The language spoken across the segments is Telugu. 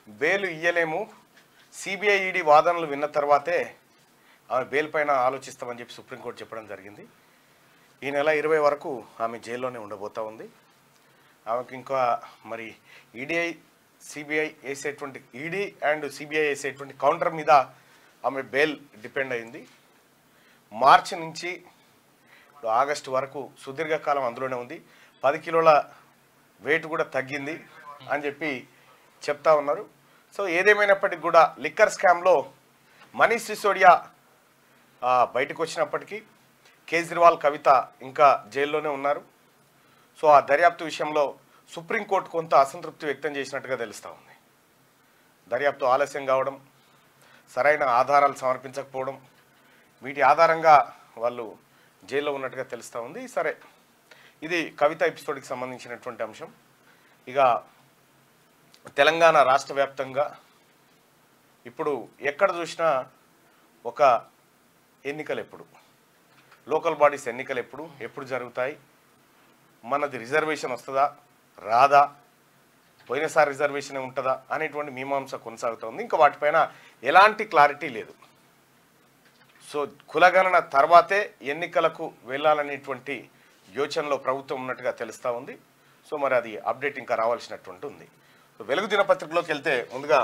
బెయిల్ ఇయ్యలేము, సిబిఐ ఈడీ వాదనలు విన్న తర్వాతే ఆమె బెయిల్ పైన ఆలోచిస్తామని చెప్పి సుప్రీంకోర్టు చెప్పడం జరిగింది. ఈ నెల 20 వరకు ఆమె జైల్లోనే ఉండబోతూ ఉంది. ఆమెకు ఇంకా మరి ఈడీ అండ్ సిబిఐ వేసేటువంటి కౌంటర్ మీద ఆమె బెయిల్ డిపెండ్ అయింది. మార్చి నుంచి ఆగస్టు వరకు సుదీర్ఘకాలం అందులోనే ఉంది. 10 కిలోల వెయిట్ కూడా తగ్గింది అని చెప్పి చెప్తా ఉన్నారు. సో ఏదేమైనప్పటికీ కూడా లిక్కర్ స్కామ్లో మనీష్ సిసోడియా బయటకు వచ్చినప్పటికీ కేజ్రీవాల్, కవిత ఇంకా జైల్లోనే ఉన్నారు. సో ఆ దర్యాప్తు విషయంలో సుప్రీంకోర్టు కొంత అసంతృప్తి వ్యక్తం చేసినట్టుగా తెలుస్తూ ఉంది. దర్యాప్తు ఆలస్యం కావడం, సరైన ఆధారాలు సమర్పించకపోవడం, వీటి ఆధారంగా వాళ్ళు జైల్లో ఉన్నట్టుగా తెలుస్తూ ఉంది. సరే, ఇది కవిత ఎపిసోడ్కి సంబంధించినటువంటి అంశం. ఇక తెలంగాణ రాష్ట్ర వ్యాప్తంగా ఇప్పుడు ఎక్కడ చూసినా ఒక ఎన్నికలు ఎప్పుడు, లోకల్ బాడీస్ ఎన్నికలు ఎప్పుడు జరుగుతాయి, మనది రిజర్వేషన్ వస్తుందా రాదా, పోయినసారి రిజర్వేషన్ ఉంటుందా అనేటువంటి మీమాంస కొనసాగుతుంది. ఇంకా వాటిపైన ఎలాంటి క్లారిటీ లేదు. సో కులగణన తర్వాతే ఎన్నికలకు వెళ్ళాలనేటువంటి యోచనలో ప్రభుత్వం ఉన్నట్టుగా తెలుస్తూ ఉంది. సో మరి అది అప్డేట్ ఇంకా రావాల్సినటువంటి ఉంది. సో వెలుగు దినపత్రికలోకి వెళ్తే ముందుగా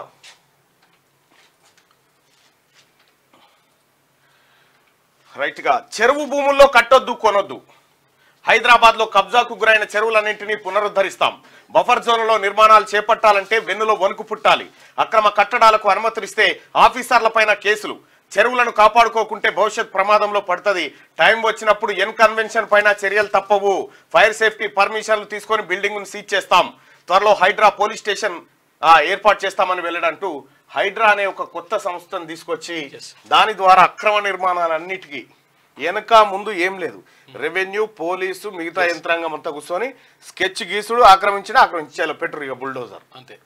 రైట్గా చెరువు భూముల్లో కట్టొద్దు, కొనొద్దు. హైదరాబాద్లో కబ్జాకు గురైన చెరువులన్నింటినీ పునరుద్ధరిస్తాం. బఫర్ జోన్లలో నిర్మాణాలు చేపట్టాలంటే వెన్నులో వణుకు పుట్టాలి. అక్రమ కట్టడాలకు అనుమతులిస్తే ఆఫీసర్లపైన కేసులు. చెరువులను కాపాడుకోకుంటే భవిష్యత్ ప్రమాదంలో పడుతుంది. టైం వచ్చినప్పుడు కన్వెన్షన్ పైన చర్యలు తప్పవు. ఫైర్ సేఫ్టీ పర్మిషన్లు తీసుకొని బిల్డింగ్ను సీజ్ చేస్తాం. త్వరలో హైడ్రా పోలీస్ స్టేషన్ ఏర్పాటు చేస్తామని వెళ్ళడంటూ హైడ్రా అనే ఒక కొత్త సంస్థను తీసుకొచ్చి దాని ద్వారా అక్రమ నిర్మాణాలన్నిటికీ వెనక ముందు ఏం లేదు, రెవెన్యూ, పోలీసు, మిగతా యంత్రాంగం అంతా కూర్చొని స్కెచ్ గీసుడు, ఆక్రమించాలి పెట్రోల్ ఇక బుల్డోజర్ అంతే.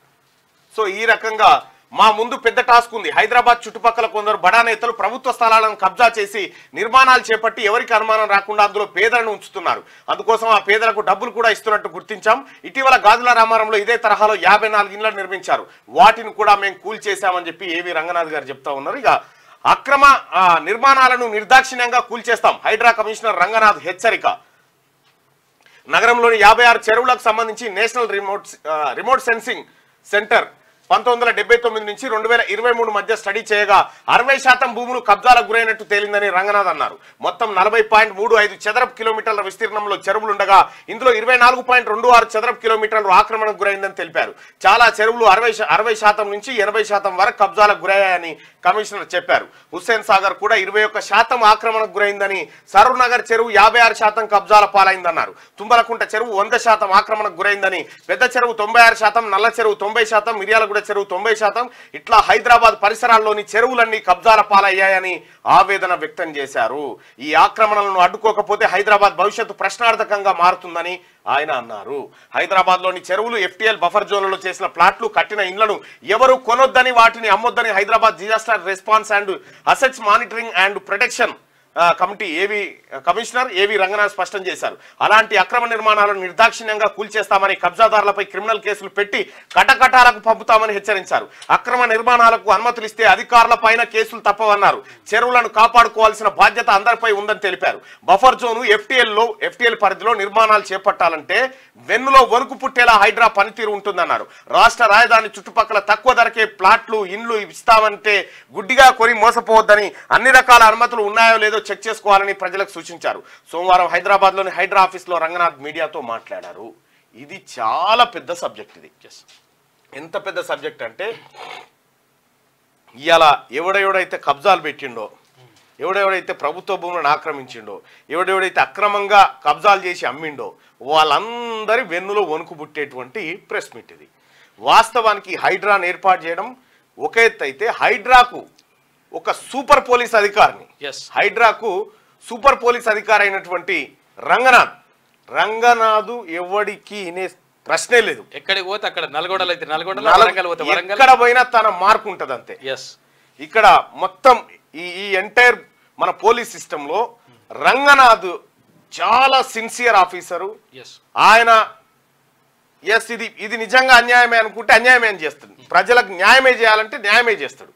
సో ఈ రకంగా మా ముందు పెద్ద టాస్క్ ఉంది. హైదరాబాద్ చుట్టుపక్కల కొందరు బడా నేతలు ప్రభుత్వ స్థలాలను కబ్జా చేసి నిర్మాణాలు చేపట్టి ఎవరికి అనుమానం రాకుండా అందులో పేదలను ఉంచుతున్నారు. అందుకోసం ఆ పేదలకు డబ్బులు కూడా ఇస్తున్నట్టు గుర్తించాం. ఇటీవల గాజుల రామారంలో ఇదే తరహాలో 54 ఇళ్లను నిర్మించారు. వాటిని కూడా మేము కూల్చేశామని చెప్పి ఏవి రంగనాథ్ గారు చెప్తా ఉన్నారు. ఇక అక్రమ నిర్మాణాలను నిర్దాక్షిణ్యంగా కూల్చేస్తాం. హైడ్రా కమిషనర్ రంగనాథ్ హెచ్చరిక. నగరంలోని 56 చెరువులకు సంబంధించి నేషనల్ రిమోట్ సెన్సింగ్ సెంటర్ 1979 నుంచి 2023 మధ్య స్టడీ చేయగా 60% భూములు కబ్జాలకు గురైనట్టు తేలిందని రంగనాథ్ అన్నారు. మొత్తం 40.35 చదరపు కిలోమీటర్ల విస్తీర్ణంలో చెరువులుండగా ఇందులో 24.26 చదరపు కిలోమీటర్లు ఆక్రమణకు గురైందని తెలిపారు. చాలా చెరువులు 60% నుంచి 80% వరకు కబ్జాలకు గురయ్యాయని కమిషనర్ చెప్పారు. హుస్సేన్ సాగర్ కూడా 21% ఆక్రమణకు గురైందని, సరూర్ నగర్ చెరువు 56% కబ్జాల పాలైందన్నారు. తుంబలకుంట చెరువు 100% ఆక్రమణకు గురైందని, పెద్ద చెరువు 96%, నల్ల చెరువు 90%, మిర్యాలగూడ చెరువు 90%, ఇట్లా హైదరాబాద్ పరిసరాల్లోని చెరువులన్నీ కబ్జాల పాలయ్యాయని ఆవేదన వ్యక్తం చేశారు. ఈ ఆక్రమణలను అడ్డుకోకపోతే హైదరాబాద్ భవిష్యత్తు ప్రశ్నార్థకంగా మారుతుందని ఆయన అన్నారు. హైదరాబాద్ లోని చెరువులు, FTL బఫర్ జోన్లలో చేసిన ప్లాట్లు, కట్టిన ఇండ్లను ఎవరు కొనొద్దని, వాటిని అమ్మొద్దని Hyderabad disaster response and assets monitoring and protection committee commissioner ఏవి రంగనాథ్ స్పష్టం చేశారు. అలాంటి అక్రమ నిర్మాణాలను నిర్దాక్షిణ్యంగా కూల్చేస్తామని, కబ్జాదారులపై క్రిమినల్ కేసులు పెట్టి కటకటాలకు పంపుతామని హెచ్చరించారు. అక్రమ నిర్మాణాలకు అనుమతులు ఇస్తే అధికారులపైన కేసులు తప్పవన్నారు. చెరువులను కాపాడుకోవాల్సిన బాధ్యత అందరిపై ఉందని తెలిపారు. బఫర్ జోను FTL పరిధిలో నిర్మాణాలు చేపట్టాలంటే వెన్నులో వణుకు పుట్టేలా హైడ్రా పనితీరు ఉంటుందన్నారు. రాష్ట్ర రాజధాని చుట్టుపక్కల తక్కువ ధరకే ప్లాట్లు, ఇండ్లు ఇస్తామంటే గుడ్డిగా కొని మోసపోవద్దని, అన్ని రకాల అనుమతులు ఉన్నాయో లేదో చెక్ చేసుకోవాలని ప్రజలకు సూచించారు. సోమవారం హైదరాబాద్ లోని హైడ్రా ఆఫీస్ లో రంగనాథ్ మీడియాతో మాట్లాడారు. ఇది చాలా పెద్ద సబ్జెక్ట్. ఇది ఎంత పెద్ద సబ్జెక్ట్ అంటే, ఇవాళ ఎవడెవడైతే కబ్జాలు పెట్టిండో, ఎవడెవడైతే ప్రభుత్వ భూములను ఆక్రమించిండో, ఎవడెవడైతే అక్రమంగా కబ్జాలు చేసి అమ్మిండో వాళ్ళందరి వెన్నులో వణుకు పుట్టేటువంటి ప్రెస్ మీట్ ఇది. వాస్తవానికి హైడ్రాను ఏర్పాటు చేయడం ఒక ఎత్తు అయితే, హైడ్రాకు ఒక సూపర్ పోలీస్ అధికారిని, హైడ్రాకు సూపర్ పోలీస్ అధికారి అయినటువంటి రంగనాథ్ ఎవడికి ప్రశ్నే లేదు. ఎక్కడికి పోతే అక్కడ నల్గొండలో అయితే ఎక్కడ పోయినా తన మార్కు ఉంటది అంతే. ఇక్కడ మొత్తం ఈ ఎంటైర్ మన పోలీస్ సిస్టమ్ లో రంగనాథ్ చాలా సిన్సియర్ ఆఫీసరు. ఆయన ఎస్ ఇది నిజంగా అన్యాయమే అనుకుంటే అన్యాయమే అని చేస్తుంది. ప్రజలకు న్యాయమే చేయాలంటే న్యాయమే చేస్తాడు.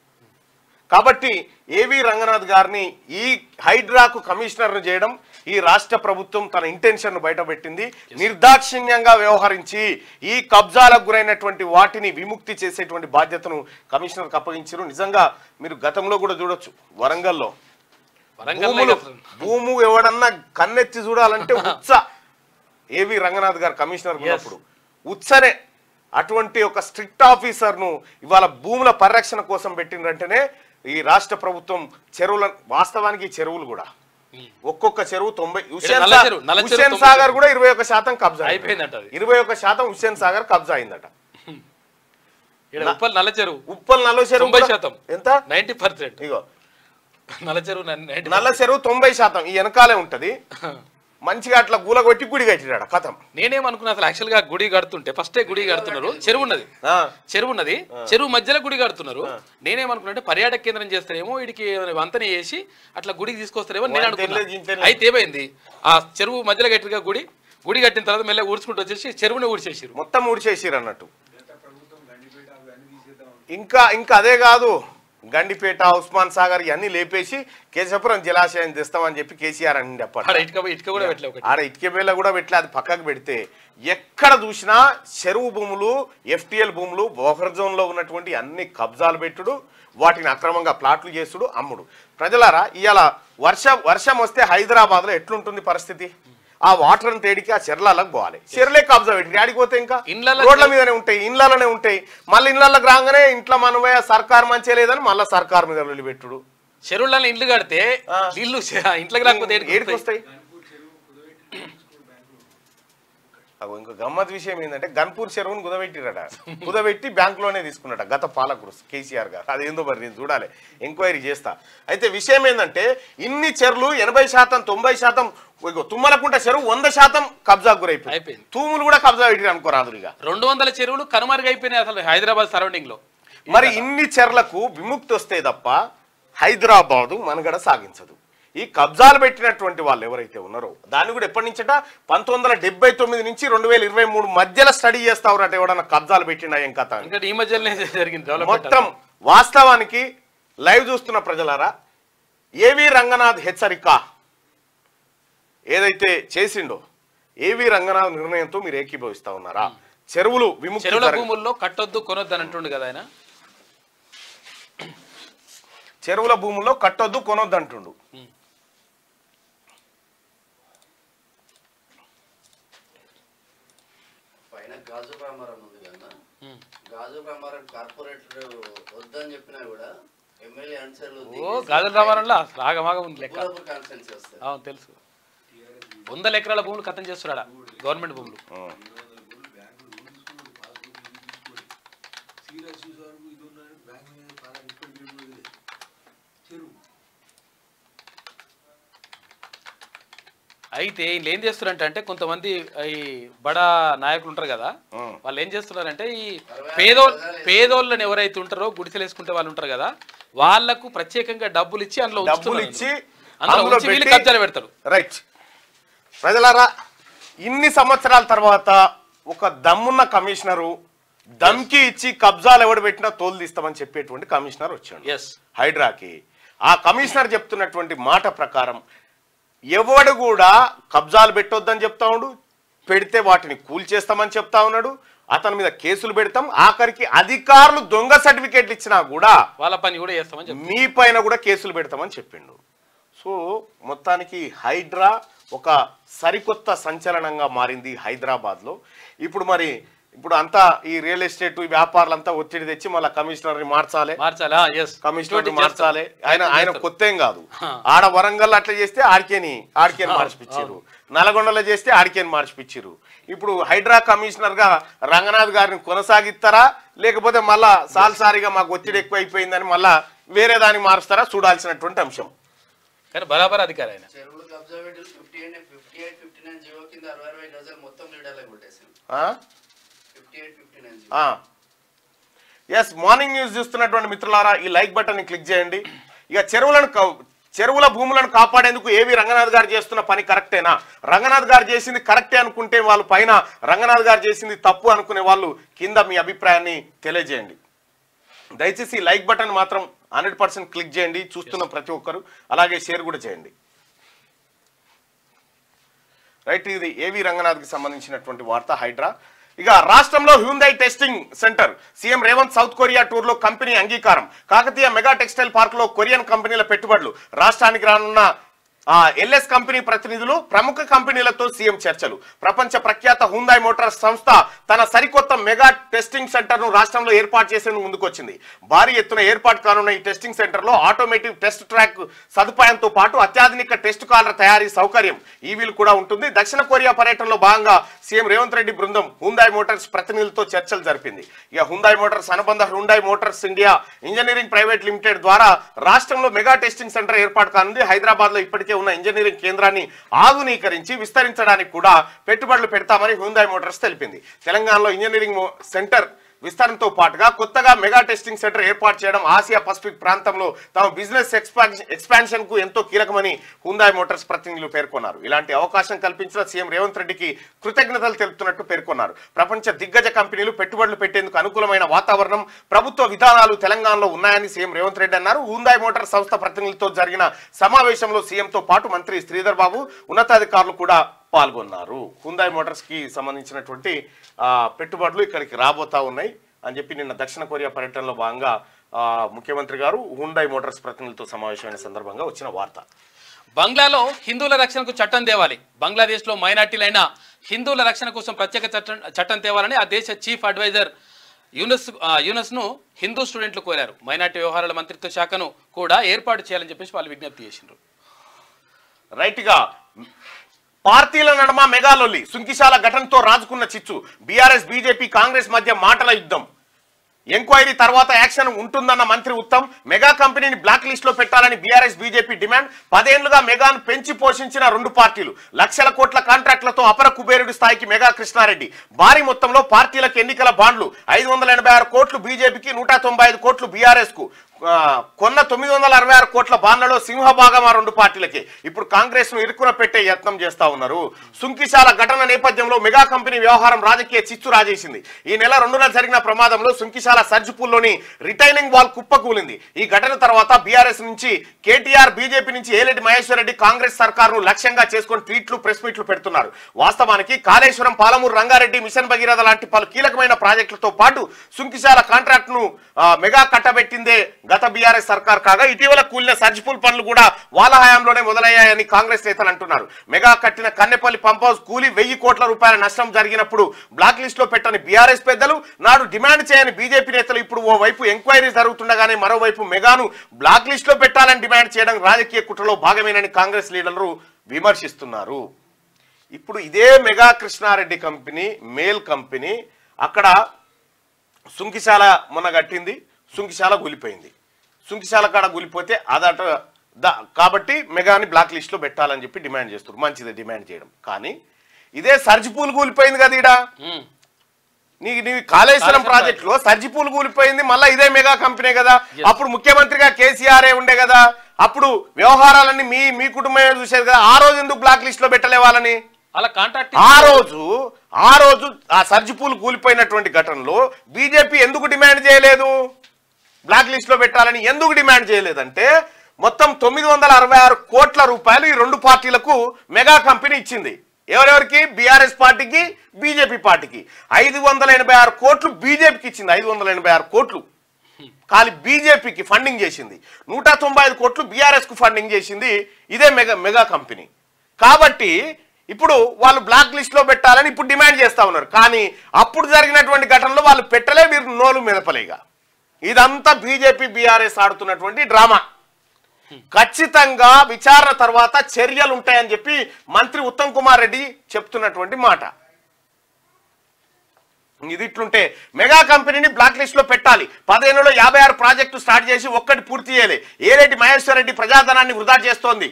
కాబట్టి ఏవి రంగనాథ్ గారిని ఈ హైడ్రాకు కమిషనర్ను చేయడం ఈ రాష్ట్ర ప్రభుత్వం తన ఇంటెన్షన్ బయటపెట్టింది. నిర్దాక్షిణ్యంగా వ్యవహరించి ఈ కబ్జాలకు గురైనటువంటి వాటిని విముక్తి చేసేటువంటి బాధ్యతను కమిషనర్కి అప్పగించారు. నిజంగా మీరు గతంలో కూడా చూడొచ్చు, వరంగల్లో భూము ఎవడన్నా కన్నెత్తి చూడాలంటే ఉత్స ఏవి రంగనాథ్ గారు కమిషనర్ ఉన్నప్పుడు ఉత్సనే అటువంటి ఒక స్ట్రిక్ట్ ఆఫీసర్ను ఇవాళ భూముల పరిరక్షణ కోసం పెట్టినంటేనే ఈ రాష్ట్ర ప్రభుత్వం చెరువుల వాస్తవానికి చెరువులు కూడా ఒక్కొక్క చెరువు 90 హుస్సేన్ సాగర్ కూడా 21% కబ్జా అయిపోయిందట. 21% హుస్సేన్ సాగర్ కబ్జా అయిందట. ఉప్పల్ నల్ల చెరువు 90% ఎంత 90%. ఇగో నల్ల చెరువు 90% ఈ వెనకాలే ఉంటది. మంచిగా అట్లా గూల కొట్టి గుడి కట్టిరాడ కథం. నేనేమనుకున్నా అసలు యాక్చువల్ గా గుడి కడుతుంటే ఫస్టే గుడి కడుతున్నారు, చెరువు ఉన్నది చెరువు మధ్యలో గుడి కడుతున్నారు. నేనేమనుకున్నా అంటే పర్యాటక కేంద్రం చేస్తారేమో, వీడికి వంతన చేసి అట్లా గుడికి తీసుకొస్తారేమో నేను అనుకున్నా. అయితే ఏమైంది, ఆ చెరువు మధ్యలో కట్టిగా గుడి కట్టిన తర్వాత మెల్లగా ఊడ్చుకుంటూ వచ్చేసి చెరువుని ఊడ్చేసారు, మొత్తం ఊడ్చేసారు అన్నట్టు. ఇంకా అదే కాదు, గండిపేట ఉస్మాన్ సాగర్ ఇవన్నీ లేపేసి కేశపురం జలాశయం తెస్తామని చెప్పి కేసీఆర్ అని ఆడ ఇటుక బేళ్ళ కూడా పెట్టలే. అది పక్కకు పెడితే ఎక్కడ చూసినా చెరువు భూములు, FTL భూములు, బఫర్ జోన్ లో ఉన్నటువంటి అన్ని కబ్జాలు పెట్టుడు, వాటిని అక్రమంగా ప్లాట్లు చేసుడు, అమ్ముడు. ప్రజలారా ఇవాళ వర్షం వస్తే హైదరాబాద్ లో ఎట్లుంటుంది పరిస్థితి? ఆ వాటర్ తేడికి ఆ చెర్లకు పోవాలి, చెర్లే కబ్జా పెట్టి ఆడిపోతే ఇంకా రోడ్ల మీదనే ఉంటాయి, ఇండ్లలోనే ఉంటాయి. మళ్ళీ ఇళ్లలోకి రాగానే ఇంట్లో మనమే సర్కార్ మంచిగా లేదని మళ్ళీ సర్కార్ మీద వదిలిపెట్టుడు. చెరువులలో ఇండ్లు కడితే ఇల్లు ఇంట్లోకి రాకపోతే ఏడికి వస్తాయి. ఇంకో గమ్మత్ విషయం ఏంటంటే గన్పూర్ చెరువును కుదబెట్టి బ్యాంకులోనే తీసుకున్నట గత పాలకుడు కేసీఆర్ గారు. అదేందో మరి నేను చూడాలి, ఎంక్వైరీ చేస్తా. అయితే విషయం ఏంటంటే ఇన్ని చెరువులు 80%, 90%, తుమ్మలకుంట చెరువు 100% కబ్జా గురైపోయింది. తూములు కూడా కబ్జా పెట్టి అనుకోరాదు. ఇక 200 చెరువులు కనుమరుగైపోయినాయి అసలు హైదరాబాద్ సరౌండింగ్ లో. మరి ఇన్ని చెర్లకు విముక్తి వస్తే తప్ప హైదరాబాదు మనుగడ సాగించదు. ఈ కబ్జాలు పెట్టినటువంటి వాళ్ళు ఎవరైతే ఉన్నారో దాన్ని కూడా ఎప్పటి నుంచట 1979 నుంచి 2023 మధ్యలో స్టడీ చేస్తారట. ఎవడన్నా కబ్జాలు పెట్టినా ఏం కథ ఈ మధ్యలోనే జరిగింది మొత్తం. వాస్తవానికి లైవ్ చూస్తున్న ప్రజలారా, ఏవి రంగనాథ్ హెచ్చరిక ఏదైతే చేసిండో, ఏవి రంగనాథ్ నిర్ణయంతో మీరు ఏకీభవిస్తా ఉన్నారా? చెరువులు చెరువుల భూముల్లో కట్టొద్దు కొనొద్దు అని అంటుండు కదా ఆయన. చెరువుల భూముల్లో కట్టొద్దు కొనొద్దు అంటుండు. గాజు రామారం ఉంది కదా, గాజు రామారం కార్పొరేటర్ వద్దని చెప్పినా కూడా ఎమ్మెల్యే ఆన్సర్లు గాజు రామారంలో రాగమాగం ఉంది లెక్క. అవును తెలుసు, 100 ఎకరాల భూములు కథం చేస్తున్నాడా గవర్నమెంట్ భూములు. అయితే వీళ్ళు ఏం చేస్తున్నారంటే కొంతమంది ఈ బడా నాయకులు ఉంటారు కదా, వాళ్ళు ఏం చేస్తున్నారంటే ఈ పేదోళ్ళని ఎవరైతే ఉంటారో గుడిసెలు వేసుకుంటే వాళ్ళు ఉంటారు కదా, వాళ్లకు ప్రత్యేకంగా డబ్బులు ఇచ్చి అందులో కబ్జాలు పెడతారు. రైట్ ప్రజలారా, ఇన్ని సంవత్సరాల తర్వాత ఒక దమ్మున్న కమిషనరు దమ్కి ఇచ్చి కబ్జాలు ఎవడు పెట్టినా తోలు తీస్తామని చెప్పేటువంటి కమిషనర్ వచ్చాడు హైడ్రాకి. ఆ కమిషనర్ చెప్తున్నటువంటి మాట ప్రకారం ఎవడు కూడా కబ్జాలు పెట్టొద్దని చెప్తా ఉన్నాడు, పెడితే వాటిని కూల్చేస్తామని చెప్తా ఉన్నాడు, అతని మీద కేసులు పెడతాం, ఆఖరికి అధికారులు దొంగ సర్టిఫికేట్లు ఇచ్చినా కూడా వాళ్ళ పని కూడా చేస్తామని మీ పైన కూడా కేసులు పెడతామని చెప్పిండు. సో మొత్తానికి హైడ్రా ఒక సరికొత్త సంచలనంగా మారింది హైదరాబాద్లో. ఇప్పుడు అంతా ఈ రియల్ ఎస్టేట్ వ్యాపారులంతా ఒత్తిడి తెచ్చి మళ్ళీ కమిషనర్ ని మార్చాలి, కమిషనర్ మార్చాలి. ఆయన కొత్త ఏం కాదు. ఆడ వరంగల్ అట్లా చేస్తే ఆడికేని మార్చిపిచ్చారు, నల్గొండలో చేస్తే ఆడికేని మార్చిపిచ్చారు. ఇప్పుడు హైడ్రా కమిషనర్ గా రంగనాథ్ గారిని కొనసాగిస్తారా, లేకపోతే మళ్ళా సాల్సారిగా మాకు ఒత్తిడి ఎక్కువ అయిపోయిందని మళ్ళా వేరే దాన్ని మారుస్తారా చూడాల్సినటువంటి అంశం. కానీ బరాబర్ అధికారి ఆయన. ఎస్, మార్నింగ్ న్యూస్ చూస్తున్నటువంటి మిత్రులారా ఈ లైక్ బటన్ ని క్లిక్ చేయండి. ఇక చెరువుల భూములను కాపాడేందుకు ఏవి రంగనాథ్ గారు చేస్తున్న పని కరెక్టేనా? రంగనాథ్ గారు చేసింది కరెక్టే అనుకుంటే వాళ్ళు పైన, రంగనాథ్ గారు చేసింది తప్పు అనుకునే వాళ్ళు కింద మీ అభిప్రాయాన్ని తెలియజేయండి. దయచేసి లైక్ బటన్ మాత్రం 100% క్లిక్ చేయండి చూస్తున్న ప్రతి ఒక్కరు, అలాగే షేర్ కూడా చేయండి. రైట్, ఇది ఏవి రంగనాథ్కి సంబంధించినటువంటి వార్త. హైడ్రా. ఇక రాష్ట్రంలో Hyundai testing centre, CM Revanth south Korea tour లో కంపెనీ అంగీకారం. కాకతీయ మెగా టెక్స్టైల్ పార్క్ లో కొరియన్ కంపెనీల పెట్టుబడులు. రాష్ట్రానికి రానున్న ఎల్ఎస్ కంపెనీ ప్రతినిధులు, ప్రముఖ కంపెనీలతో సీఎం చర్చలు. ప్రపంచ ప్రఖ్యాత హ్యూండై మోటార్స్ సంస్థ తన సరికొత్త మెగా టెస్టింగ్ సెంటర్ ను రాష్ట్రంలో ఏర్పాటు చేసేందుకు ముందుకొచ్చింది. భారీ ఎత్తున ఏర్పాటు కానున్న ఈ టెస్టింగ్ సెంటర్ లో ఆటోమేటివ్ టెస్ట్ ట్రాక్ సదుపాయంతో పాటు అత్యాధునిక టెస్ట్ కార్ల తయారీ సౌకర్యం, ఈవీలు కూడా ఉంటుంది. దక్షిణ కొరియా పర్యటనలో భాగంగా సీఎం రేవంత్ రెడ్డి బృందం హ్యూండై మోటార్స్ ప్రతినిధులతో చర్చలు జరిపింది. ఇక హ్యూండై మోటార్స్ అనుబంధ Hyundai Motors India engineering private limited ద్వారా రాష్ట్రంలో మెగా టెస్టింగ్ సెంటర్ ఏర్పాటు కానుంది. హైదరాబాద్ లో ఇప్పటికే ఉన్న ఇంజనీరింగ్ కేంద్రాన్ని ఆధునీకరించి విస్తరించడానికి కూడా పెట్టుబడులు పెడతామని హ్యూండై మోటార్స్ తెలిపింది. తెలంగాణలో ఇంజనీరింగ్ సెంటర్ విస్తరణతో పాటుగా కొత్తగా మెగా టెస్టింగ్ సెంటర్ ఏర్పాటు చేయడం ఆసియా పసిఫిక్ ప్రాంతంలో తమ బిజినెస్ ఎక్స్పాన్షన్ కు ఎంతో కీలకమని హ్యూండై మోటార్స్ ప్రతినిధులు పేర్కొన్నారు. ఇలాంటి అవకాశం కల్పించిన సీఎం రేవంత్ రెడ్డికి కృతజ్ఞతలు తెలుపుతున్నట్టు పేర్కొన్నారు. ప్రపంచ దిగ్గజ కంపెనీలు పెట్టుబడులు పెట్టేందుకు అనుకూలమైన వాతావరణం, ప్రభుత్వ విధానాలు తెలంగాణలో ఉన్నాయని సీఎం రేవంత్ రెడ్డి అన్నారు. హ్యూండై మోటార్స్ సంస్థ ప్రతినిధులతో జరిగిన సమావేశంలో సీఎంతో పాటు మంత్రి శ్రీధర్ బాబు, ఉన్నతాధికారులు కూడా పాల్గొన్నారు. హ్యూండై మోటార్స్ కి సంబంధించినటువంటి పెట్టుబడులు ఇక్కడికి రాబోతా ఉన్నాయి అని చెప్పి నిన్న దక్షిణ కొరియా పర్యటనలో భాగంగా ముఖ్యమంత్రి గారు హ్యూండై మోటార్స్ ప్రతినిధులతో సమావేశమైన సందర్భంగా వచ్చిన వార్త. బంగ్లాలో హిందువుల రక్షణకు చట్టం తేవాలి. బంగ్లాదేశ్లో మైనార్టీలైన హిందువుల రక్షణ కోసం ప్రత్యేక చట్టం తేవాలని ఆ దేశ చీఫ్ అడ్వైజర్ యూనస్ను హిందూ స్టూడెంట్లు కోరారు. మైనార్టీ వ్యవహారాల మంత్రిత్వ శాఖను కూడా ఏర్పాటు చేయాలని చెప్పేసి వాళ్ళు విజ్ఞప్తి చేసిండ్రు. రైట్గా పార్టీల నడుమ మెగాలొల్లి, సుంకిశాల ఘటనతో రాజుకున్న చిచ్చు. బీఆర్ఎస్ బీజేపీ కాంగ్రెస్ మధ్య మాటల యుద్ధం. ఎంక్వైరీ తర్వాత యాక్షన్ ఉంటుందన్న మంత్రి ఉత్తమ్. మెగా కంపెనీని బ్లాక్ లిస్ట్ లో పెట్టాలని బీఆర్ఎస్ బీజేపీ డిమాండ్. 10 ఏళ్లుగా మెగాను పెంచి పోషించిన రెండు పార్టీలు. లక్షల కోట్ల కాంట్రాక్టులతో అపర కుబేరుడి స్థాయికి మెగా కృష్ణారెడ్డి. భారీ మొత్తంలో పార్టీలకు ఎన్నికల బాండ్లు. 586 కోట్లు బీజేపీకి, 195 కోట్లు బీఆర్ఎస్ కు. కొన్న 966 కోట్ల బాండ్లలో సింహభాగం ఆ రెండు పార్టీలకే. ఇప్పుడు కాంగ్రెస్ ను ఇరుకున పెట్టే యత్నం చేస్తా ఉన్నారు. సుంకిశాల ఘటన నేపథ్యంలో మెగా కంపెనీ వ్యవహారం రాజకీయ చిచ్చు రాజేసింది. ఈ నెల 2న జరిగిన ప్రమాదంలో సుంకిశాల సర్జిపూల్లోని రిటైనింగ్ వాల్ కుప్పకూలింది. ఈ ఘటన తర్వాత బీఆర్ఎస్ నుంచి కేటీఆర్, బీజేపీ నుంచి ఏలేటి మహేశ్వర్ రెడ్డి కాంగ్రెస్ సర్కారును లక్ష్యంగా చేసుకుని ట్వీట్లు, ప్రెస్ మీట్లు పెడుతున్నారు. వాస్తవానికి కాళేశ్వరం, పాలమూరు రంగారెడ్డి, మిషన్ భగీరథ లాంటి పలు కీలకమైన ప్రాజెక్టులతో పాటు సుంకిశాల కాంట్రాక్ట్ ను మెగా కట్టబెట్టిందే గత బీఆర్ఎస్ సర్కార్ కాగా, ఇటీవల కూలిన సర్జిపూల్ పనులు కూడా వాళ్ళ హయాంలోనే మొదలయ్యాయని కాంగ్రెస్ నేతలు అంటున్నారు. మెగా కట్టిన కన్నెపల్లి పంప్ హౌస్ కూలి 1000 కోట్ల రూపాయల నష్టం జరిగినప్పుడు బ్లాక్ లిస్ట్ లో పెట్టని బీఆర్ఎస్ పెద్దలు, నాడు డిమాండ్ చేయని బీజేపీ నేతలు ఇప్పుడు ఓవైపు ఎంక్వైరీ జరుగుతుండగానే మరోవైపు మెగాను బ్లాక్ లిస్ట్ లో పెట్టాలని డిమాండ్ చేయడం రాజకీయ కుట్రలో భాగమేనని కాంగ్రెస్ లీడర్లు విమర్శిస్తున్నారు. ఇప్పుడు ఇదే Megha Krishna Reddy company, MEIL company, అక్కడ సుంకిశాల మొన్న కట్టింది, సుంకిశాల కూలిపోయింది. సుంకిశాల కాడ కూలిపోతే అదట కాబట్టి మెగాని బ్లాక్ లిస్ట్ లో పెట్టాలని చెప్పి డిమాండ్ చేస్తారు. మంచిదే డిమాండ్ చేయడం, కానీ ఇదే సర్జిపూల్ కూలిపోయింది కదా ఈడ. నీ కాళేశ్వరం ప్రాజెక్ట్ లో సర్జిపూల్ కూలిపోయింది, మళ్ళీ ఇదే మెగా కంపెనీ కదా. అప్పుడు ముఖ్యమంత్రిగా కేసీఆర్ ఉండే కదా, అప్పుడు వ్యవహారాలన్నీ మీ కుటుంబమే చూసేది కదా. ఆ రోజు ఎందుకు బ్లాక్ లిస్ట్ లో పెట్టలే వాళ్ళని? అలా కాంట్రాక్ట్ ఆ రోజు ఆ సర్జిపూల్ కూలిపోయినటువంటి ఘటనలో బీజేపీ ఎందుకు డిమాండ్ చేయలేదు? బ్లాక్ లిస్ట్ లో పెట్టాలని ఎందుకు డిమాండ్ చేయలేదంటే, మొత్తం 966 కోట్ల రూపాయలు ఈ రెండు పార్టీలకు మెగా కంపెనీ ఇచ్చింది. ఎవరెవరికి? బీఆర్ఎస్ పార్టీకి, బీజేపీ పార్టీకి. 586 కోట్లు బీజేపీకి ఇచ్చింది. 586 కోట్లు ఖాళీ బీజేపీకి ఫండింగ్ చేసింది. 195 కోట్లు బీఆర్ఎస్ కు ఫండింగ్ చేసింది ఇదే మెగా కంపెనీ. కాబట్టి ఇప్పుడు వాళ్ళు బ్లాక్ లిస్ట్ లో పెట్టాలని ఇప్పుడు డిమాండ్ చేస్తా ఉన్నారు. కానీ అప్పుడు జరిగినటువంటి ఘటనలో వాళ్ళు పెట్టలే, వీరు నోలు మెదపలేగా. ఇదంతా బీజేపీ, బీఆర్ఎస్ ఆడుతున్నటువంటి డ్రామా. ఖచ్చితంగా విచారణ తర్వాత చర్యలు ఉంటాయని చెప్పి మంత్రి ఉత్తమ్ కుమార్ రెడ్డి చెప్తున్నటువంటి మాట. ఇది ఇట్లుంటే మెగా కంపెనీని బ్లాక్ లిస్ట్ లో పెట్టాలి. 10 ఏళ్లలో 56 ప్రాజెక్టు స్టార్ట్ చేసి ఒక్కటి పూర్తి చేయలే. ఏలేటి మహేశ్వర్ రెడ్డి ప్రజాధనాన్ని వృధా చేస్తోంది.